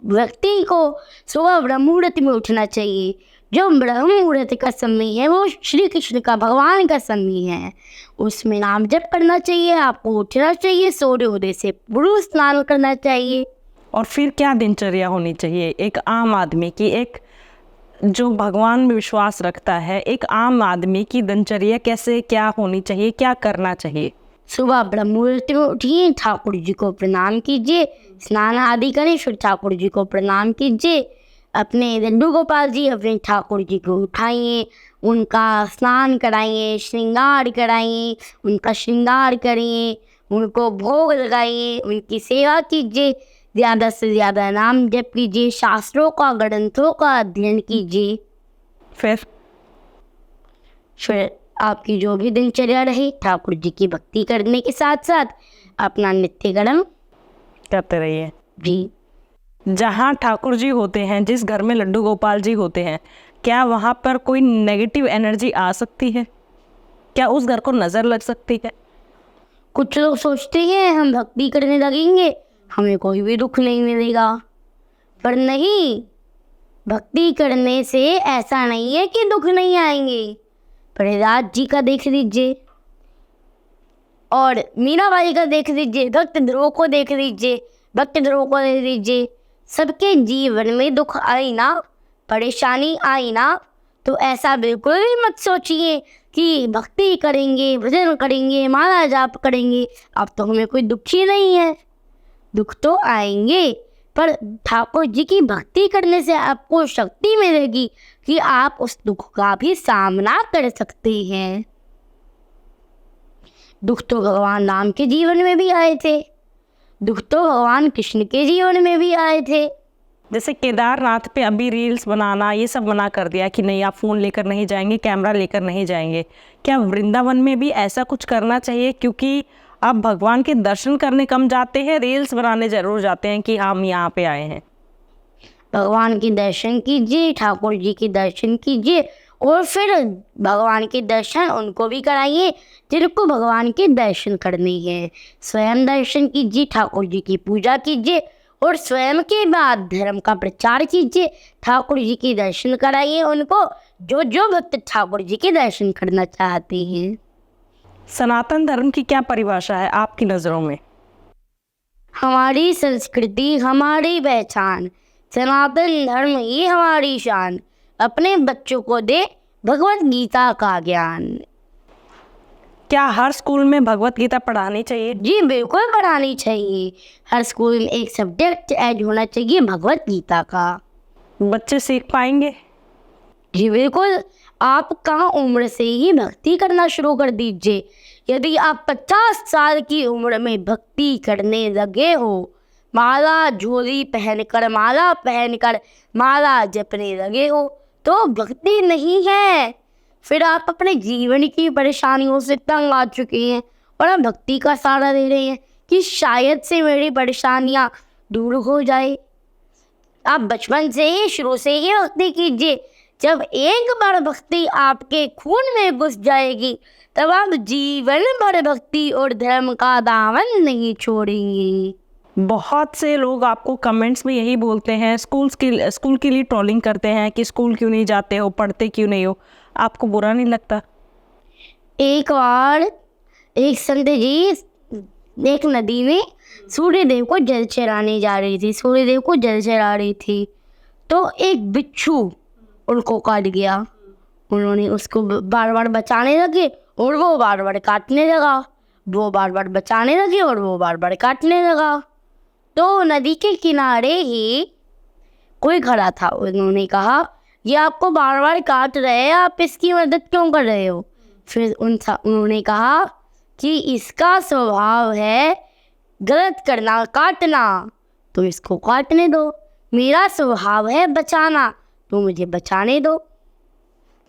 व्यक्ति को सुबह ब्रह्म मुहूर्त में उठना चाहिए। जो ब्रह्म मुहूर्त का समय है वो श्री कृष्ण का, भगवान का समय है। उसमें नाम जप करना चाहिए, आपको उठना चाहिए, सूर्योदय से पूर्व स्नान करना चाहिए। और फिर क्या दिनचर्या होनी चाहिए एक आम आदमी की? एक जो भगवान में विश्वास रखता है, एक आम आदमी की दिनचर्या कैसे, क्या होनी चाहिए, क्या करना चाहिए? सुबह ब्रह्म मुहूर्त में उठिए, ठाकुर जी को प्रणाम कीजिए, स्नान आदि करें, फिर ठाकुर जी को प्रणाम कीजिए। अपने लड्डू गोपाल जी, अपने ठाकुर जी को उठाइए, उनका स्नान कराइए, श्रृंगार कराइए, उनका श्रृंगार करिए, उनको भोग लगाइए, उनकी सेवा कीजिए। ज़्यादा से ज़्यादा नाम जप कीजिए, शास्त्रों का, ग्रंथों का अध्ययन कीजिए। फिर आपकी जो भी दिनचर्या रहे, ठाकुर जी की भक्ति करने के साथ साथ अपना नित्य कर्म करते रहिए। जी। जहाँ ठाकुर जी होते हैं, जिस घर में लड्डू गोपाल जी होते हैं, क्या वहाँ पर कोई नेगेटिव एनर्जी आ सकती है? क्या उस घर को नज़र लग सकती है? कुछ लोग सोचते हैं हम भक्ति करने लगेंगे हमें कोई भी दुख नहीं मिलेगा, पर नहीं, भक्ति करने से ऐसा नहीं है कि दुख नहीं आएंगे। प्रहलाद जी का देख लीजिए और मीराबाई का देख लीजिए, भक्त ध्रुव को देख लीजिए, भक्त ध्रुव को देख लीजिए। सबके जीवन में दुख आई ना, परेशानी आई ना, तो ऐसा बिल्कुल भी मत सोचिए कि भक्ति करेंगे, भजन करेंगे, माला जाप करेंगे, अब तो हमें कोई दुख ही नहीं है। दुख तो आएंगे, पर ठाकुर जी की भक्ति करने से आपको शक्ति मिलेगी कि आप उस दुख का भी सामना कर सकते हैं। दुख तो भगवान राम के जीवन में भी आए थे, दुख तो भगवान कृष्ण के जीवन में भी आए थे। जैसे केदारनाथ पे अभी रील्स बनाना ये सब मना कर दिया कि नहीं, आप फ़ोन लेकर नहीं जाएंगे, कैमरा लेकर नहीं जाएंगे। क्या वृंदावन में भी ऐसा कुछ करना चाहिए? क्योंकि आप भगवान के दर्शन करने कम जाते हैं, रील्स बनाने जरूर जाते हैं कि हम यहाँ पे आए हैं? भगवान के दर्शन कीजिए, ठाकुर जी के दर्शन कीजिए और फिर भगवान के दर्शन उनको भी कराइए जिनको भगवान के दर्शन करने हैं। स्वयं दर्शन कीजिए, ठाकुर जी की पूजा कीजिए और स्वयं के बाद धर्म का प्रचार कीजिए। ठाकुर जी के दर्शन कराइए उनको जो जो भक्त ठाकुर जी के दर्शन करना चाहते हैं। सनातन धर्म की क्या परिभाषा है आपकी नज़रों में? हमारी संस्कृति, हमारी पहचान, सनातन धर्म ही हमारी शान। अपने बच्चों को दे भगवत गीता का ज्ञान। क्या हर स्कूल में भगवत गीता पढ़ानी चाहिए? जी बिल्कुल पढ़ानी चाहिए। हर स्कूल में एक सब्जेक्ट ऐड होना चाहिए भगवत गीता का। बच्चे सीख पाएंगे? जी बिल्कुल। आप कम उम्र से ही भक्ति करना शुरू कर दीजिए। यदि आप 50 साल की उम्र में भक्ति करने लगे हो, माला झोली पहनकर, माला पहनकर माला जपने लगे हो, तो भक्ति नहीं है। फिर आप अपने जीवन की परेशानियों से तंग आ चुके हैं और आप भक्ति का सहारा ले रहे हैं कि शायद से मेरी परेशानियां दूर हो जाए। आप बचपन से ही, शुरू से ही भक्ति कीजिए। जब एक बार भक्ति आपके खून में घुस जाएगी तब आप जीवन भर भक्ति और धर्म का दामन नहीं छोड़ेंगे। बहुत से लोग आपको कमेंट्स में यही बोलते हैं, स्कूल के लिए ट्रोलिंग करते हैं कि स्कूल क्यों नहीं जाते हो, पढ़ते क्यों नहीं हो। आपको बुरा नहीं लगता? एक बार एक संत जी एक नदी में सूर्यदेव को जल चढ़ाने जा रही थी, सूर्यदेव को जल चढ़ा रही थी, तो एक बिच्छू उनको काट गया। उन्होंने उसको बार बार बचाने लगे और वो बार बार काटने लगा, वो बार बार बचाने लगे और वो बार बार काटने लगा। तो नदी के किनारे ही कोई खड़ा था। उन्होंने कहा, ये आपको बार बार काट रहे हैं, आप इसकी मदद क्यों कर रहे हो? फिर उन्होंने कहा कि इसका स्वभाव है गलत करना, काटना, तो इसको काटने दो। मेरा स्वभाव है बचाना, तो मुझे बचाने दो।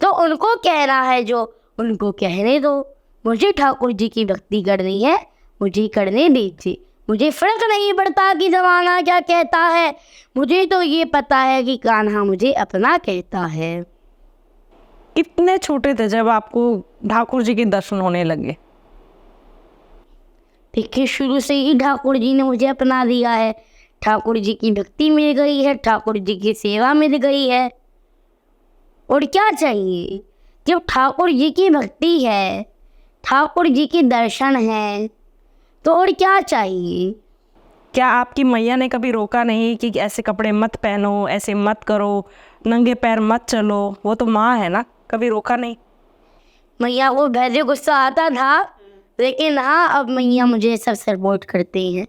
तो उनको कहना है जो उनको कहने दो। मुझे ठाकुर जी की भक्ति करनी है, मुझे करने दीजिए। मुझे फर्क नहीं पड़ता कि जमाना क्या कहता है, मुझे तो ये पता है कि कान्हा मुझे अपना कहता है। कितने छोटे थे जब आपको ठाकुर जी के दर्शन होने लगे? देखिए, शुरू से ही ठाकुर जी ने मुझे अपना दिया है। ठाकुर जी की भक्ति मिल गई है, ठाकुर जी की सेवा मिल गई है, और क्या चाहिए? जब ठाकुर जी की भक्ति है, ठाकुर जी के दर्शन हैं, तो और क्या चाहिए? क्या आपकी मैया ने कभी रोका नहीं कि ऐसे कपड़े मत पहनो, ऐसे मत करो, नंगे पैर मत चलो? वो तो माँ है ना, कभी रोका नहीं? मैया को पहले गुस्सा आता था, लेकिन हाँ, अब मैया मुझे सब सपोर्ट करते हैं।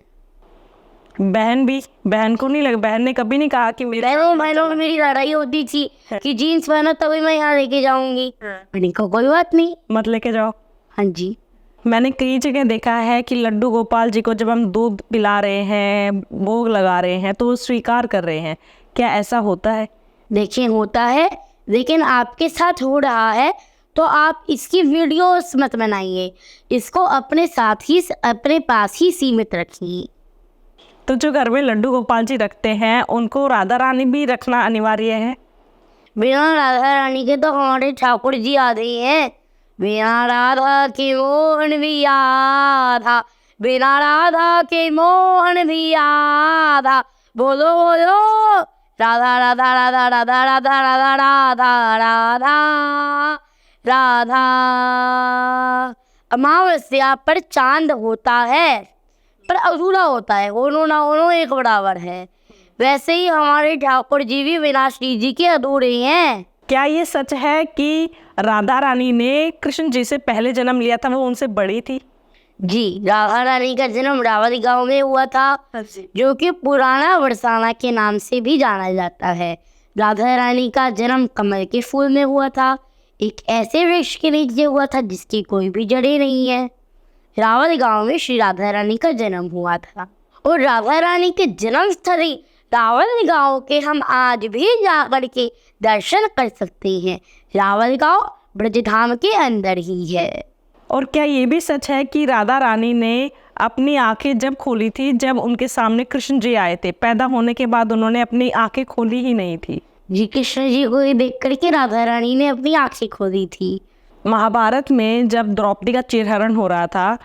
बहन को नहीं लगा? बहन ने कभी नहीं कहा कि मेरे बहनों में मेरी लड़ाई होती थी कि जीन्स पहनो तभी मैं यहाँ लेके जाऊंगी। मैंने कहा कोई बात नहीं, मत लेके जाओ। हाँ जी। मैंने कई जगह देखा है कि लड्डू गोपाल जी को जब हम दूध पिला रहे हैं, भोग लगा रहे हैं, तो वो स्वीकार कर रहे हैं। क्या ऐसा होता है? देखिए, होता है, लेकिन आपके साथ हो रहा है तो आप इसकी वीडियोस मत बनाइए। इसको अपने साथ ही, अपने पास ही सीमित रखिए। तो जो घर में लड्डू गोपाल जी रखते हैं, उनको राधा रानी भी रखना अनिवार्य है? बिना राधा रानी के तो हमारे ठाकुर जी आ रही हैं। बिना राधा के मोहन भी आधा, बिना राधा के मोहन भी आधा। बोलो बोलो राधा राधा राधा राधा राधा राधा राधा राधा राधा। अमावस्या पर चांद होता है पर अधूरा होता है, होनो ना होनो एक बराबर है। वैसे ही हमारे ठाकुर जी भी विनाशी जी के अधूरे हैं। क्या ये सच है कि राधा रानी ने कृष्ण जी से पहले जन्म लिया था, वो उनसे बड़ी थी? जी, राधा रानी का जन्म रावल गांव में हुआ था, जो कि पुराना बरसाना के नाम से भी जाना जाता है। राधा रानी का जन्म कमल के फूल में हुआ था, एक ऐसे वृक्ष के नीचे हुआ था जिसकी कोई भी जड़ें नहीं है। रावल गांव में श्री राधा रानी का जन्म हुआ था, और राधा रानी के जन्म स्थली रावल गांव के हम आज भी जाकर के दर्शन कर सकते हैं। रावल गांव ब्रजधाम के अंदर ही है। और क्या ये भी सच है कि राधा रानी ने अपनी आंखें जब खोली थी जब उनके सामने कृष्ण जी आए थे? पैदा होने के बाद उन्होंने अपनी आंखें खोली ही नहीं थी। जी कृष्ण जी को ये देख करके राधा रानी ने अपनी आंखें खोली थी। महाभारत में जब द्रौपदी का चीरहरण हो रहा था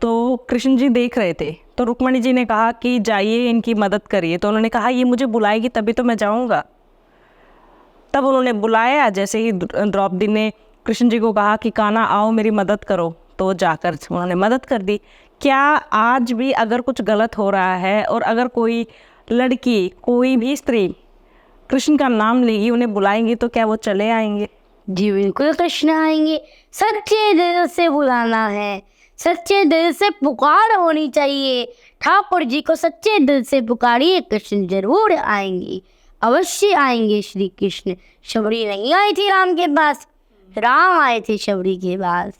तो कृष्ण जी देख रहे थे, तो रुक्मणी जी ने कहा कि जाइए इनकी मदद करिए। तो उन्होंने कहा ये मुझे बुलाएगी तभी तो मैं जाऊंगा। तब उन्होंने बुलाया। जैसे ही द्रौपदी ने कृष्ण जी को कहा कि कान्हा आओ मेरी मदद करो, तो जाकर उन्होंने मदद कर दी। क्या आज भी अगर कुछ गलत हो रहा है और अगर कोई लड़की, कोई भी स्त्री कृष्ण का नाम लेगी, उन्हें बुलाएंगी, तो क्या वो चले आएंगे? जी बिल्कुल कृष्ण आएंगे। सच्चे दिल से बुलाना है, सच्चे दिल से पुकार होनी चाहिए। ठाकुर जी को सच्चे दिल से पुकारिए, कृष्ण जरूर आएंगे, अवश्य आएंगे। श्री कृष्ण, शबरी नहीं आई थी राम के पास, राम आए थे शबरी के पास।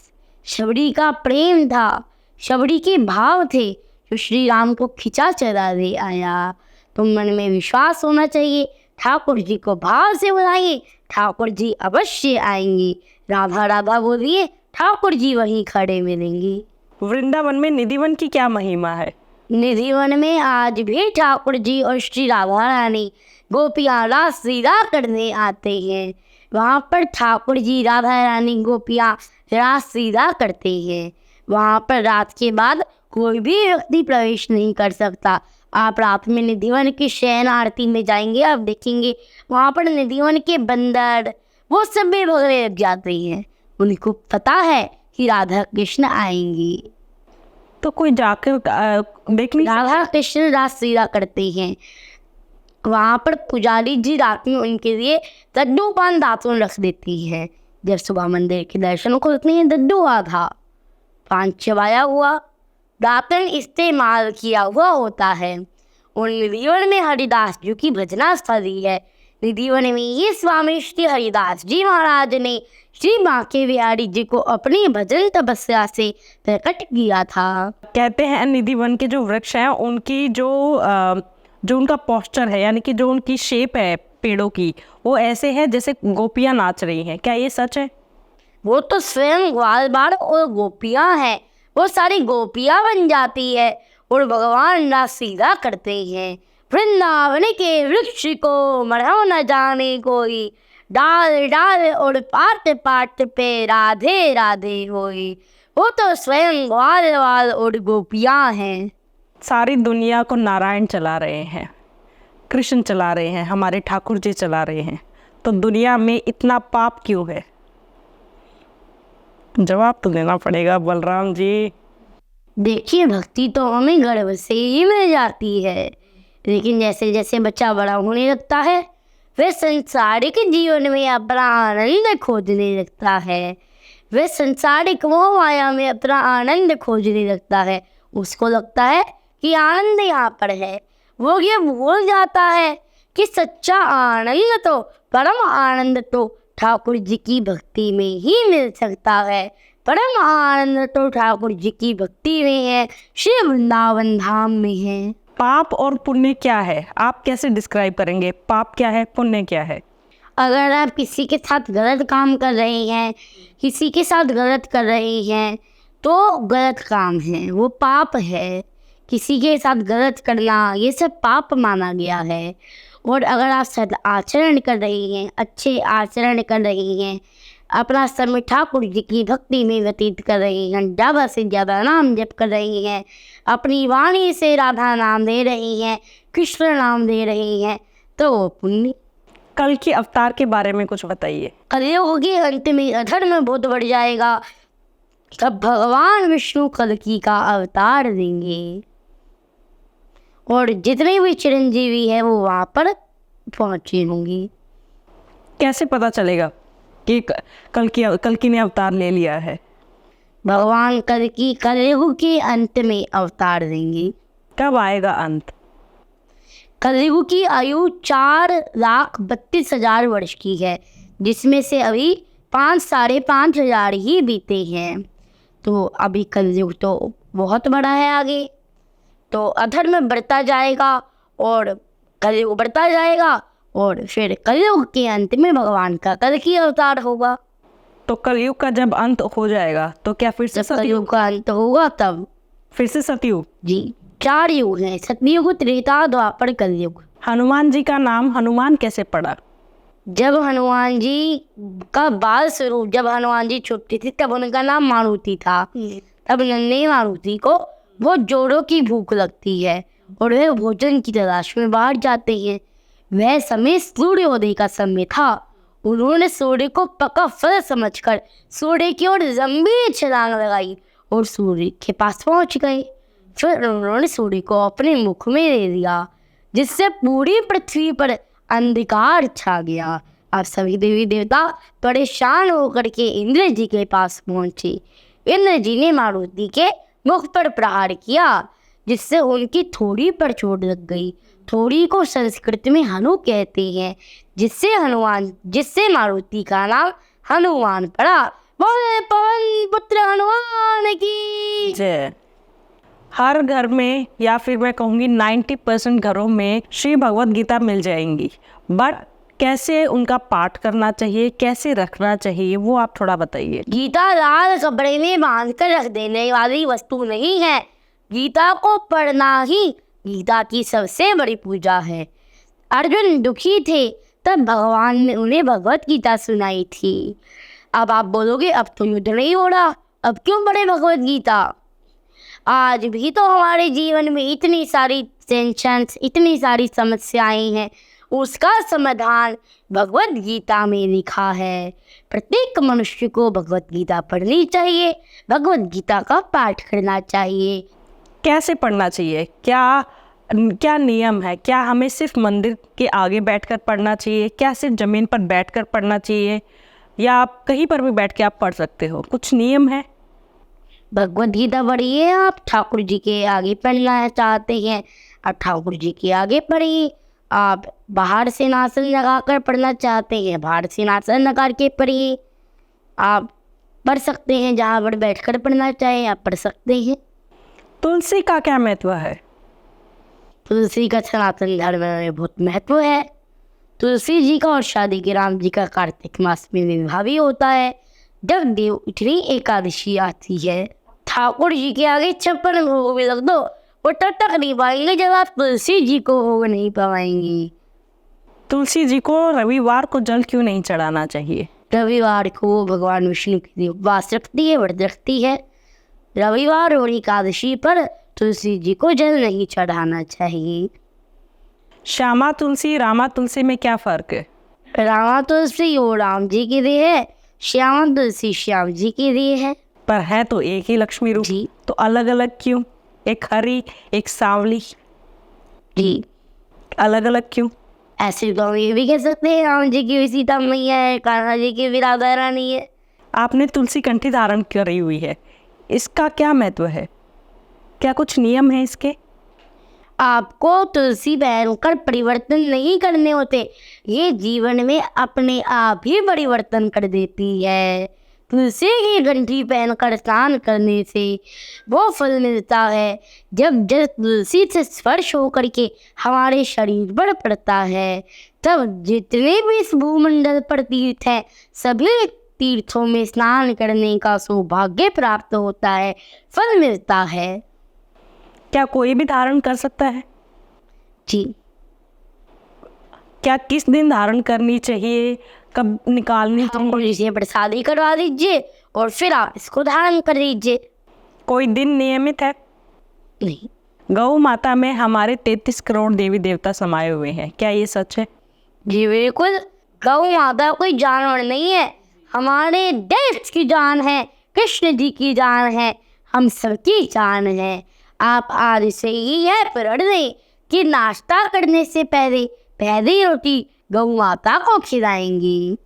शबरी का प्रेम था, शबरी के भाव थे जो श्री राम को खिंचा चला दे आया। तो मन में विश्वास होना चाहिए, ठाकुर जी को भाव से बुलाइए, ठाकुर जी अवश्य आएंगे। राधा राधा बोलिए, ठाकुर जी वहीं खड़े मिलेंगे। वृंदावन में निधिवन की क्या महिमा है? निधिवन में आज भी ठाकुर जी और श्री राधा रानी गोपियाँ रास लीला करने आते हैं। वहाँ पर ठाकुर जी, राधा रानी, गोपियाँ रास लीला करते हैं। वहाँ पर रात के बाद कोई भी व्यक्ति प्रवेश नहीं कर सकता। आप रात में निधिवन की शयन आरती में जाएंगे, आप देखेंगे वहाँ पर निधिवन के बंदर वो सब भी भगने लग जाते हैं। उनको पता है कि राधा कृष्ण आएंगे। तो कोई जाकर देख नहीं? राधा कृष्ण रास लीला करते हैं। वहाँ पर पुजारी जी रात में उनके लिए दद्दू पान दातुन रख देती है। जब सुबह मंदिर के दर्शन खुलते हैं, दद्दू आधा पान चबाया हुआ दातन इस्तेमाल किया हुआ होता है। और निधिवन में हरिदास जी की भजना स्थली है। निधिवन में ही स्वामी श्री हरिदास जी महाराज ने श्री बांके बिहारी जी को अपनी भजन तपस्या से प्रकट किया था। कहते हैं निधिवन के जो वृक्ष हैं उनकी जो उनका पोस्चर है, यानी कि जो उनकी शेप है पेड़ों की, वो ऐसे है जैसे गोपियां नाच रही हैं। क्या ये सच है? वो तो स्वयं ग्वाल बाल और गोपियां हैं, वो सारी गोपियां बन जाती है और भगवान रास लीला करते हैं। वृंदावन के वृक्ष को मढ़ो न जाने कोई, डाल डाल और पात पात पे राधे राधे होई। वो तो स्वयं ग्वाल बाल और गोपियां हैं। सारी दुनिया को नारायण चला रहे हैं, कृष्ण चला रहे हैं, हमारे ठाकुर जी चला रहे हैं, तो दुनिया में इतना पाप क्यों है? जवाब तो देना पड़ेगा बलराम जी। देखिए, भक्ति तो हमें गर्भ से ही मिल जाती है, लेकिन जैसे जैसे बच्चा बड़ा होने लगता है वह संसारिक जीवन में अपना आनंद खोजने लगता है। वह संसारिक मोह माया में अपना आनंद खोजने लगता है। उसको लगता है कि आनंद यहाँ पर है। वो ये भूल जाता है कि सच्चा आनंद तो, परम आनंद तो ठाकुर जी की भक्ति में ही मिल सकता है। परम आनंद तो ठाकुर जी की भक्ति में है, श्री वृंदावन धाम में है। पाप और पुण्य क्या है, आप कैसे डिस्क्राइब करेंगे? पाप क्या है, पुण्य क्या है? अगर आप किसी के साथ गलत काम कर रहे हैं, किसी के साथ गलत कर रहे हैं, तो गलत काम है, वो पाप है। किसी के साथ गलत करना ये सब पाप माना गया है। और अगर आप सद आचरण कर रही हैं, अच्छे आचरण कर रही हैं, अपना समय ठाकुर जी की भक्ति में व्यतीत कर रही हैं, ज़्यादा से ज़्यादा नाम जप कर रही हैं, अपनी वाणी से राधा नाम दे रही हैं, कृष्ण नाम दे रही हैं, तो वो पुण्य। कल की अवतार के बारे में कुछ बताइए। कलयुग के अंत में अधर्म बहुत बढ़ जाएगा, तब भगवान विष्णु कल्कि का अवतार देंगे और जितने भी चिरंजीवी है वो वहाँ पर पहुँचे होंगी। कैसे पता चलेगा कि कल्कि ने अवतार ले लिया है? भगवान कल्कि कलयुग के अंत में अवतार देंगे। कब आएगा अंत? कलयुग की आयु 4,32,000 वर्ष की है, जिसमें से अभी 5,500 ही बीते हैं। तो अभी कलयुग तो बहुत बड़ा है आगे, तो अधर्म बढ़ता जाएगा और कलयुग बढ़ता जाएगा और फिर कलयुग के अंत में भगवान का कल्कि अवतार होगा। तो कलयुग का जब अंत हो जाएगा तो क्या फिर से जब सतयुग? कलयुग का अंत होगा तब। फिर से सतयुग? जी, 4 युग हैं, सतयुग, त्रेता, द्वापर, कलयुग। हनुमान जी का नाम हनुमान कैसे पड़ा? जब हनुमान जी का बाल स्वरूप, जब हनुमान जी छोटे थे तब उनका नाम मारुति था। तब नन्हे मारुति को बहुत जोरों की भूख लगती है और वे भोजन की तलाश में बाहर जाते हैं। वह समय सूर्योदय का समय था। उन्होंने सूर्य को पका फल समझकर सूर्य की ओर लंबी छलांग लगाई और सूर्य के पास पहुंच गए। फिर उन्होंने सूर्य को अपने मुख में ले लिया, जिससे पूरी पृथ्वी पर अंधकार छा गया। अब सभी देवी देवता परेशान होकर के इंद्र जी के पास पहुंचे। इंद्र जी ने मारुति के मुख पर प्रहार किया, जिससे उनकी थोड़ी पर चोट लग गई। थोड़ी को संस्कृत में हनु कहते हैं, जिससे मारुति का नाम हनुमान पड़ा। बोले पवन पुत्र हनुमान की। जय। हर घर में, या फिर मैं कहूँगी 90% घरों में श्री भगवत गीता मिल जाएंगी, बट कैसे उनका पाठ करना चाहिए, कैसे रखना चाहिए, वो आप थोड़ा बताइए। गीता लाल कपड़े में बांध कर रख देने वाली वस्तु नहीं है। गीता को पढ़ना ही गीता की सबसे बड़ी पूजा है। अर्जुन दुखी थे, तब भगवान ने उन्हें भगवत गीता सुनाई थी। अब आप बोलोगे अब तो युद्ध नहीं हो रहा, अब क्यों पढ़े भगवत गीता? आज भी तो हमारे जीवन में इतनी सारी टेंशन्स, इतनी सारी समस्याएं हैं, उसका समाधान भगवत गीता में लिखा है। प्रत्येक मनुष्य को भगवत गीता पढ़नी चाहिए, भगवत गीता का पाठ करना चाहिए। कैसे पढ़ना चाहिए? क्या नियम है? क्या हमें सिर्फ मंदिर के आगे बैठकर पढ़ना चाहिए? क्या सिर्फ ज़मीन पर बैठकर पढ़ना चाहिए, या आप कहीं पर भी बैठ के आप पढ़ सकते हो? कुछ नियम है? भगवत गीता पढ़िए। आप ठाकुर जी के आगे पढ़ना चाहते हैं, आप ठाकुर जी के आगे पढ़िए। आप बाहर से आसन लगा कर पढ़ना चाहते हैं, बाहर से आसन लगा के पढ़िए। आप पढ़ सकते हैं, जहाँ पर बैठकर पढ़ना चाहें आप पढ़ सकते हैं। तुलसी का क्या महत्व है? तुलसी का सनातन धर्म में बहुत महत्व है। तुलसी जी का और शादी के राम जी का कार्तिक मास में विवाह भी होता है। जब देव उठनी एकादशी आती है, ठाकुर जी के आगे 56 भोग भी रख दो, वो तब तक नहीं पाएंगे जब आप तुलसी जी को भोग नहीं पाएंगे। तुलसी जी को रविवार को जल क्यों नहीं चढ़ाना चाहिए? रविवार को भगवान विष्णु की उपवास रखती है, व्रत रखती है। रविवार और एकादशी पर तुलसी जी को जल नहीं चढ़ाना चाहिए। श्यामा तुलसी रामा तुलसी में क्या फ़र्क है? रामा तुलसी वो राम जी की देह है, श्यामा तुलसी श्याम जी की देह है। पर है तो एक ही लक्ष्मी रूप, जी। तो अलग अलग क्यों? एक हरी, एक सांवली, जी, अलग अलग क्यों? ऐसे तो हम ये भी कह सकते हैं राम जी की भी सीता मैया है, कान्हा जी की भी राधा रानी है। आपने तुलसी कंठी धारण करी हुई है, इसका क्या महत्व है? क्या कुछ नियम है इसके? आपको तुलसी पहनकर परिवर्तन नहीं करने होते, ये जीवन में अपने आप ही परिवर्तन कर देती है। तुलसी की गंठी पहनकर स्नान करने से वो फल मिलता है जब जल तुलसी से स्पर्श होकर के हमारे शरीर पर पड़ता है, तब जितने भी इस भूमंडल पर तीर्थ हैं सभी तीर्थों में स्नान करने का सौभाग्य प्राप्त होता है, फल मिलता है। क्या कोई भी धारण कर सकता है? जी, क्या किस दिन धारण करनी चाहिए, कब निकालनी चाहिए? ठाकुर जी से प्रसादी करवा दीजिए और फिर आप इसको धारण कर लीजिए। कोई दिन नियमित है? नहीं। गौ माता में हमारे 33 करोड़ देवी देवता समाये हुए हैं, क्या ये सच है? जी बिल्कुल, गौ माता कोई जानवर नहीं है, हमारे देश की जान है, कृष्ण जी की जान है, हम सबकी जान है। आप आज से ही यह प्रण लें कि नाश्ता करने से पहले पहली रोटी गौ माता को खिलाएंगी।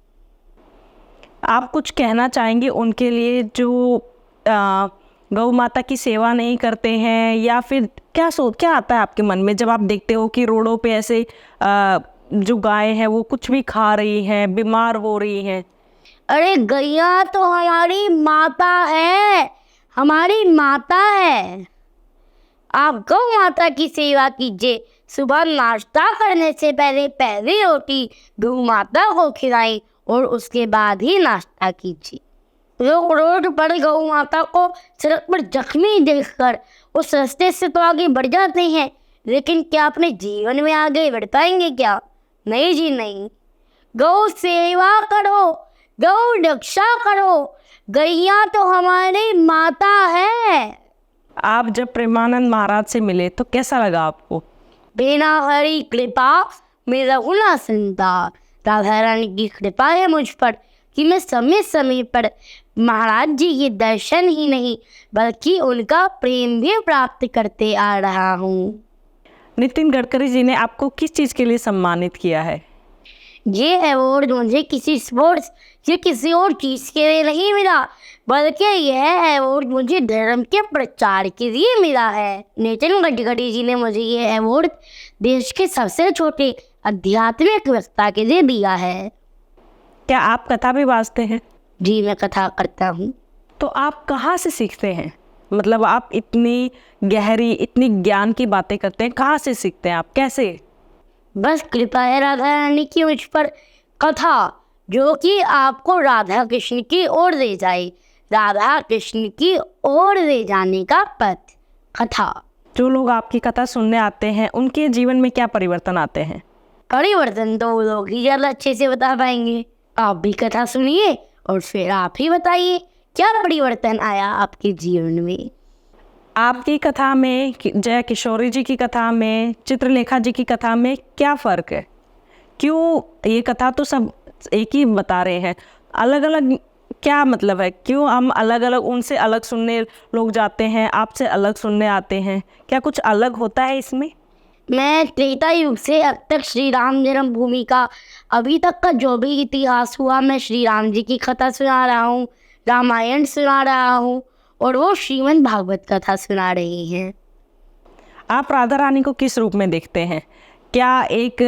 आप कुछ कहना चाहेंगे उनके लिए जो गौ माता की सेवा नहीं करते हैं, या फिर क्या आता है आपके मन में जब आप देखते हो कि रोडों पे ऐसे जो गाय हैं वो कुछ भी खा रही हैं, बीमार हो रही हैं? अरे गैया तो हमारी माता है, हमारी माता है। आप गौ माता की सेवा कीजिए, सुबह नाश्ता करने से पहले पहली रोटी गौ माता को खिलाएं और उसके बाद ही नाश्ता कीजिए। लोग रोड पर गौ माता को सड़क पर जख्मी देखकर उस रास्ते से तो आगे बढ़ जाते हैं, लेकिन क्या अपने जीवन में आगे बढ़ पाएंगे क्या? नहीं जी नहीं। गौ सेवा करो, गौ रक्षा करो, गैया तो हमारी माता है। आप जब प्रेमानंद महाराज से मिले तो कैसा लगा आपको? बिना हरी कृपा मेरा गुना संता। राधा रानी की कृपा है मुझ पर कि मैं समय समय पर महाराज जी के दर्शन ही नहीं बल्कि उनका प्रेम भी प्राप्त करते आ रहा हूँ। नितिन गडकरी जी ने आपको किस चीज़ के लिए सम्मानित किया है? ये अवार्ड मुझे किसी स्पोर्ट्स या किसी और चीज़ के लिए नहीं मिला, बल्कि यह अवार्ड मुझे धर्म के प्रचार के लिए मिला है। नितिन गडकरी जी ने मुझे ये अवार्ड देश के सबसे छोटे आध्यात्मिक वक्ता के लिए दिया है। क्या आप कथा भी वाचते हैं? जी मैं कथा करता हूँ। तो आप कहाँ से सीखते हैं? मतलब आप इतनी गहरी, इतनी ज्ञान की बातें करते हैं, कहाँ से सीखते हैं आप, कैसे? बस कृपा है राधा रानी की मुझ पर। कथा जो कि आपको राधा कृष्ण की ओर ले जाए, राधा कृष्ण की ओर ले जाने का पथ, कथा। जो लोग आपकी कथा सुनने आते हैं उनके जीवन में क्या परिवर्तन आते हैं? परिवर्तन तो वो लोग ही ज़्यादा अच्छे से बता पाएंगे। आप भी कथा सुनिए और फिर आप ही बताइए क्या परिवर्तन आया आपके जीवन में। आपकी कथा में, जय किशोरी जी की कथा में, चित्रलेखा जी की कथा में क्या फ़र्क है? क्यों ये कथा तो सब एक ही बता रहे हैं, अलग अलग क्या मतलब है? क्यों हम अलग अलग, उनसे अलग सुनने लोग जाते हैं, आपसे अलग सुनने आते हैं? क्या कुछ अलग होता है इसमें? मैं त्रेता युग से अब तक श्री राम जन्मभूमि का अभी तक का जो भी इतिहास हुआ, मैं श्री राम जी की कथा सुना रहा हूँ, रामायण सुना रहा हूँ और वो श्रीमद् भागवत कथा सुना रही हैं। आप राधा रानी को किस रूप में देखते हैं? क्या एक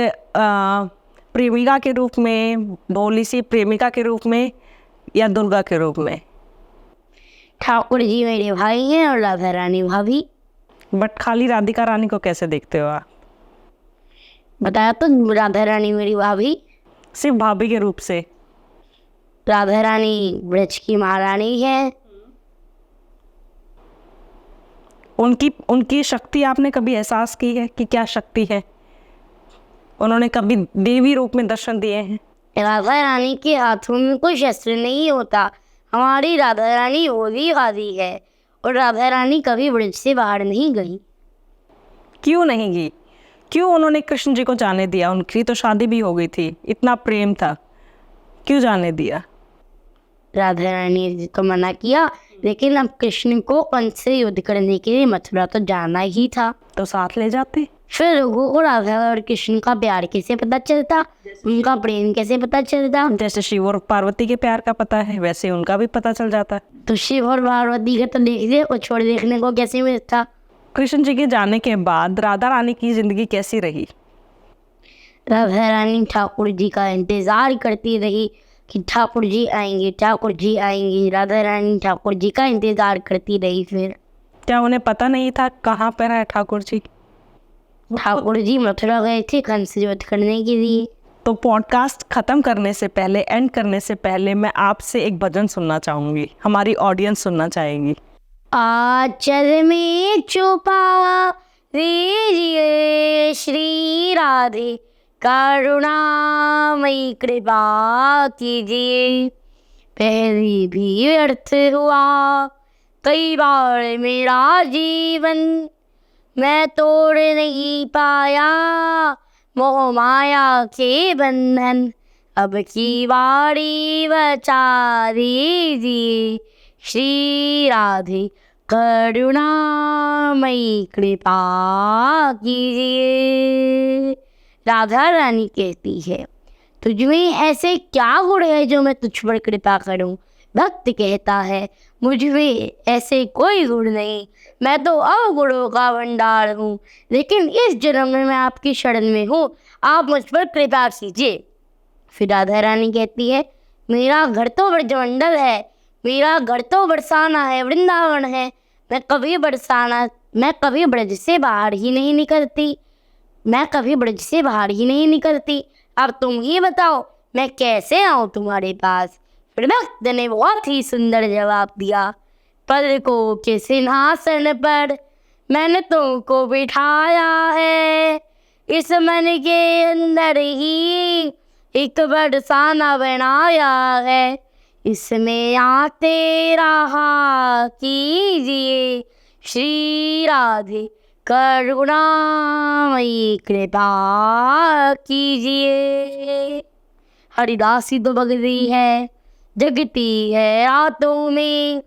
प्रेमिका के रूप में, भोली सी प्रेमिका के रूप में, या दुर्गा के रूप में? ठाकुर जी मेरे भाई हैं और राधा रानी भाभी। बट खाली राधिका रानी को कैसे देखते हो आप? बताया तो, राधा रानी मेरी भाभी। सिर्फ भाभी के रूप से? राधा रानी ब्रज की महारानी है। उनकी शक्ति आपने कभी एहसास की है कि क्या शक्ति है? उन्होंने कभी देवी रूप में दर्शन दिए हैं? राधा रानी के हाथों में कोई शस्त्र नहीं होता। हमारी राधा रानी ओली गादी है और राधा रानी कभी ब्रज से बाहर नहीं गई। क्यों नहीं गई? क्यों उन्होंने कृष्ण जी को जाने दिया? उनकी तो शादी भी हो गई थी, इतना प्रेम था, क्यों जाने दिया? राधा रानी जी को मना किया, लेकिन अब कृष्ण को कंस से युद्ध करने के लिए मथुरा तो जाना ही था। तो साथ ले जाते। फिर लोगों को राधा और कृष्ण का प्यार कैसे पता चलता, उनका प्रेम कैसे पता चलता? जैसे शिव और पार्वती के प्यार का पता है, वैसे उनका भी पता चल जाता। तो शिव और पार्वती का तो देख दे, कुछ और देखने को कैसे मिलता? कृष्ण जी के जाने के बाद राधा रानी की जिंदगी कैसी रही? राधा रानी ठाकुर जी का इंतजार करती रही कि ठाकुर जी आएंगे, ठाकुर जी आएंगे। राधा रानी ठाकुर जी का इंतजार करती रही। फिर क्या उन्हें पता नहीं था कहाँ पर है ठाकुर जी? ठाकुर जी मथुरा गए थे कंस से युद्ध करने के लिए। तो पॉडकास्ट ख़त्म करने से पहले, एंड करने से पहले, मैं आपसे एक भजन सुनना चाहूँगी, हमारी ऑडियंस सुनना चाहेगी। आंचल में छुपा दीजिए श्री राधे, करुणामयी कृपा कीजिए। पहले भी व्यर्थ हुआ कई बार मेरा जीवन, मैं तोड़ नहीं पाया मोह माया के बंधन। अब की बारी बचा दीजिए श्री राधे, करुणामयी कृपा कीजिए। राधा रानी कहती है, तुझ में ऐसे क्या गुण है जो मैं तुझ पर कृपा करूं? भक्त कहता है, मुझ में ऐसे कोई गुण नहीं, मैं तो अवगुणों का भंडार हूँ, लेकिन इस जन्म में मैं आपकी शरण में हूँ, आप मुझ पर कृपा कीजिए। फिर राधा रानी कहती है, मेरा घर तो ब्रजमंडल है, मेरा घर तो बरसाना है, वृंदावन है, मैं कभी ब्रज से बाहर ही नहीं निकलती, मैं कभी ब्रज से बाहर ही नहीं निकलती। अब तुम ही बताओ मैं कैसे आऊँ तुम्हारे पास? फिर भक्त ने बहुत ही सुंदर जवाब दिया, पलकों के सिंहासन पर मैंने तुमको बिठाया है, इस मन के अंदर ही एक बरसाना बनाया है, इसमें आते रहा कीजिए श्री राधे करुणामयी कृपा कीजिए। हरिदासी तो भगती है, जगती है रातों में,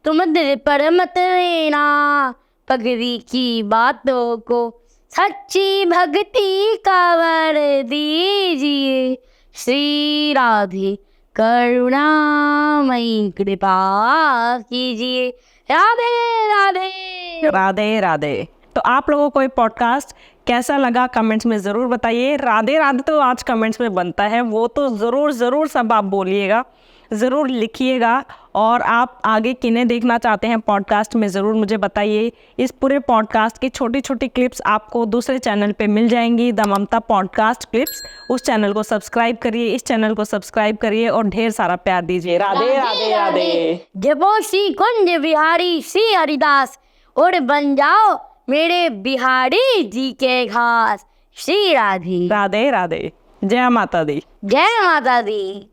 तुम दिल पर मत लेना भगती की बातों को, सच्ची भक्ति का वर दीजिए श्री राधे करुणामयी कृपा कीजिए। राधे राधे। राधे राधे। तो आप लोगों को ये पॉडकास्ट कैसा लगा कमेंट्स में ज़रूर बताइए। राधे राधे तो आज कमेंट्स में बनता है, वो तो ज़रूर सब आप बोलिएगा, ज़रूर लिखिएगा। और आप आगे किन्हें देखना चाहते हैं पॉडकास्ट में ज़रूर मुझे बताइए। इस पूरे पॉडकास्ट की छोटी छोटी क्लिप्स आपको दूसरे चैनल पे मिल जाएंगी, द ममता पॉडकास्ट क्लिप्स। उस चैनल को सब्सक्राइब करिए, इस चैनल को सब्सक्राइब करिए और ढेर सारा प्यार दीजिए। राधे राधे राधे। जबो श्री कुंज बिहारी श्री हरिदास, और बन जाओ मेरे बिहारी जी के घास। श्री राधे। राधे राधे। जय माता दी। जय माता दी।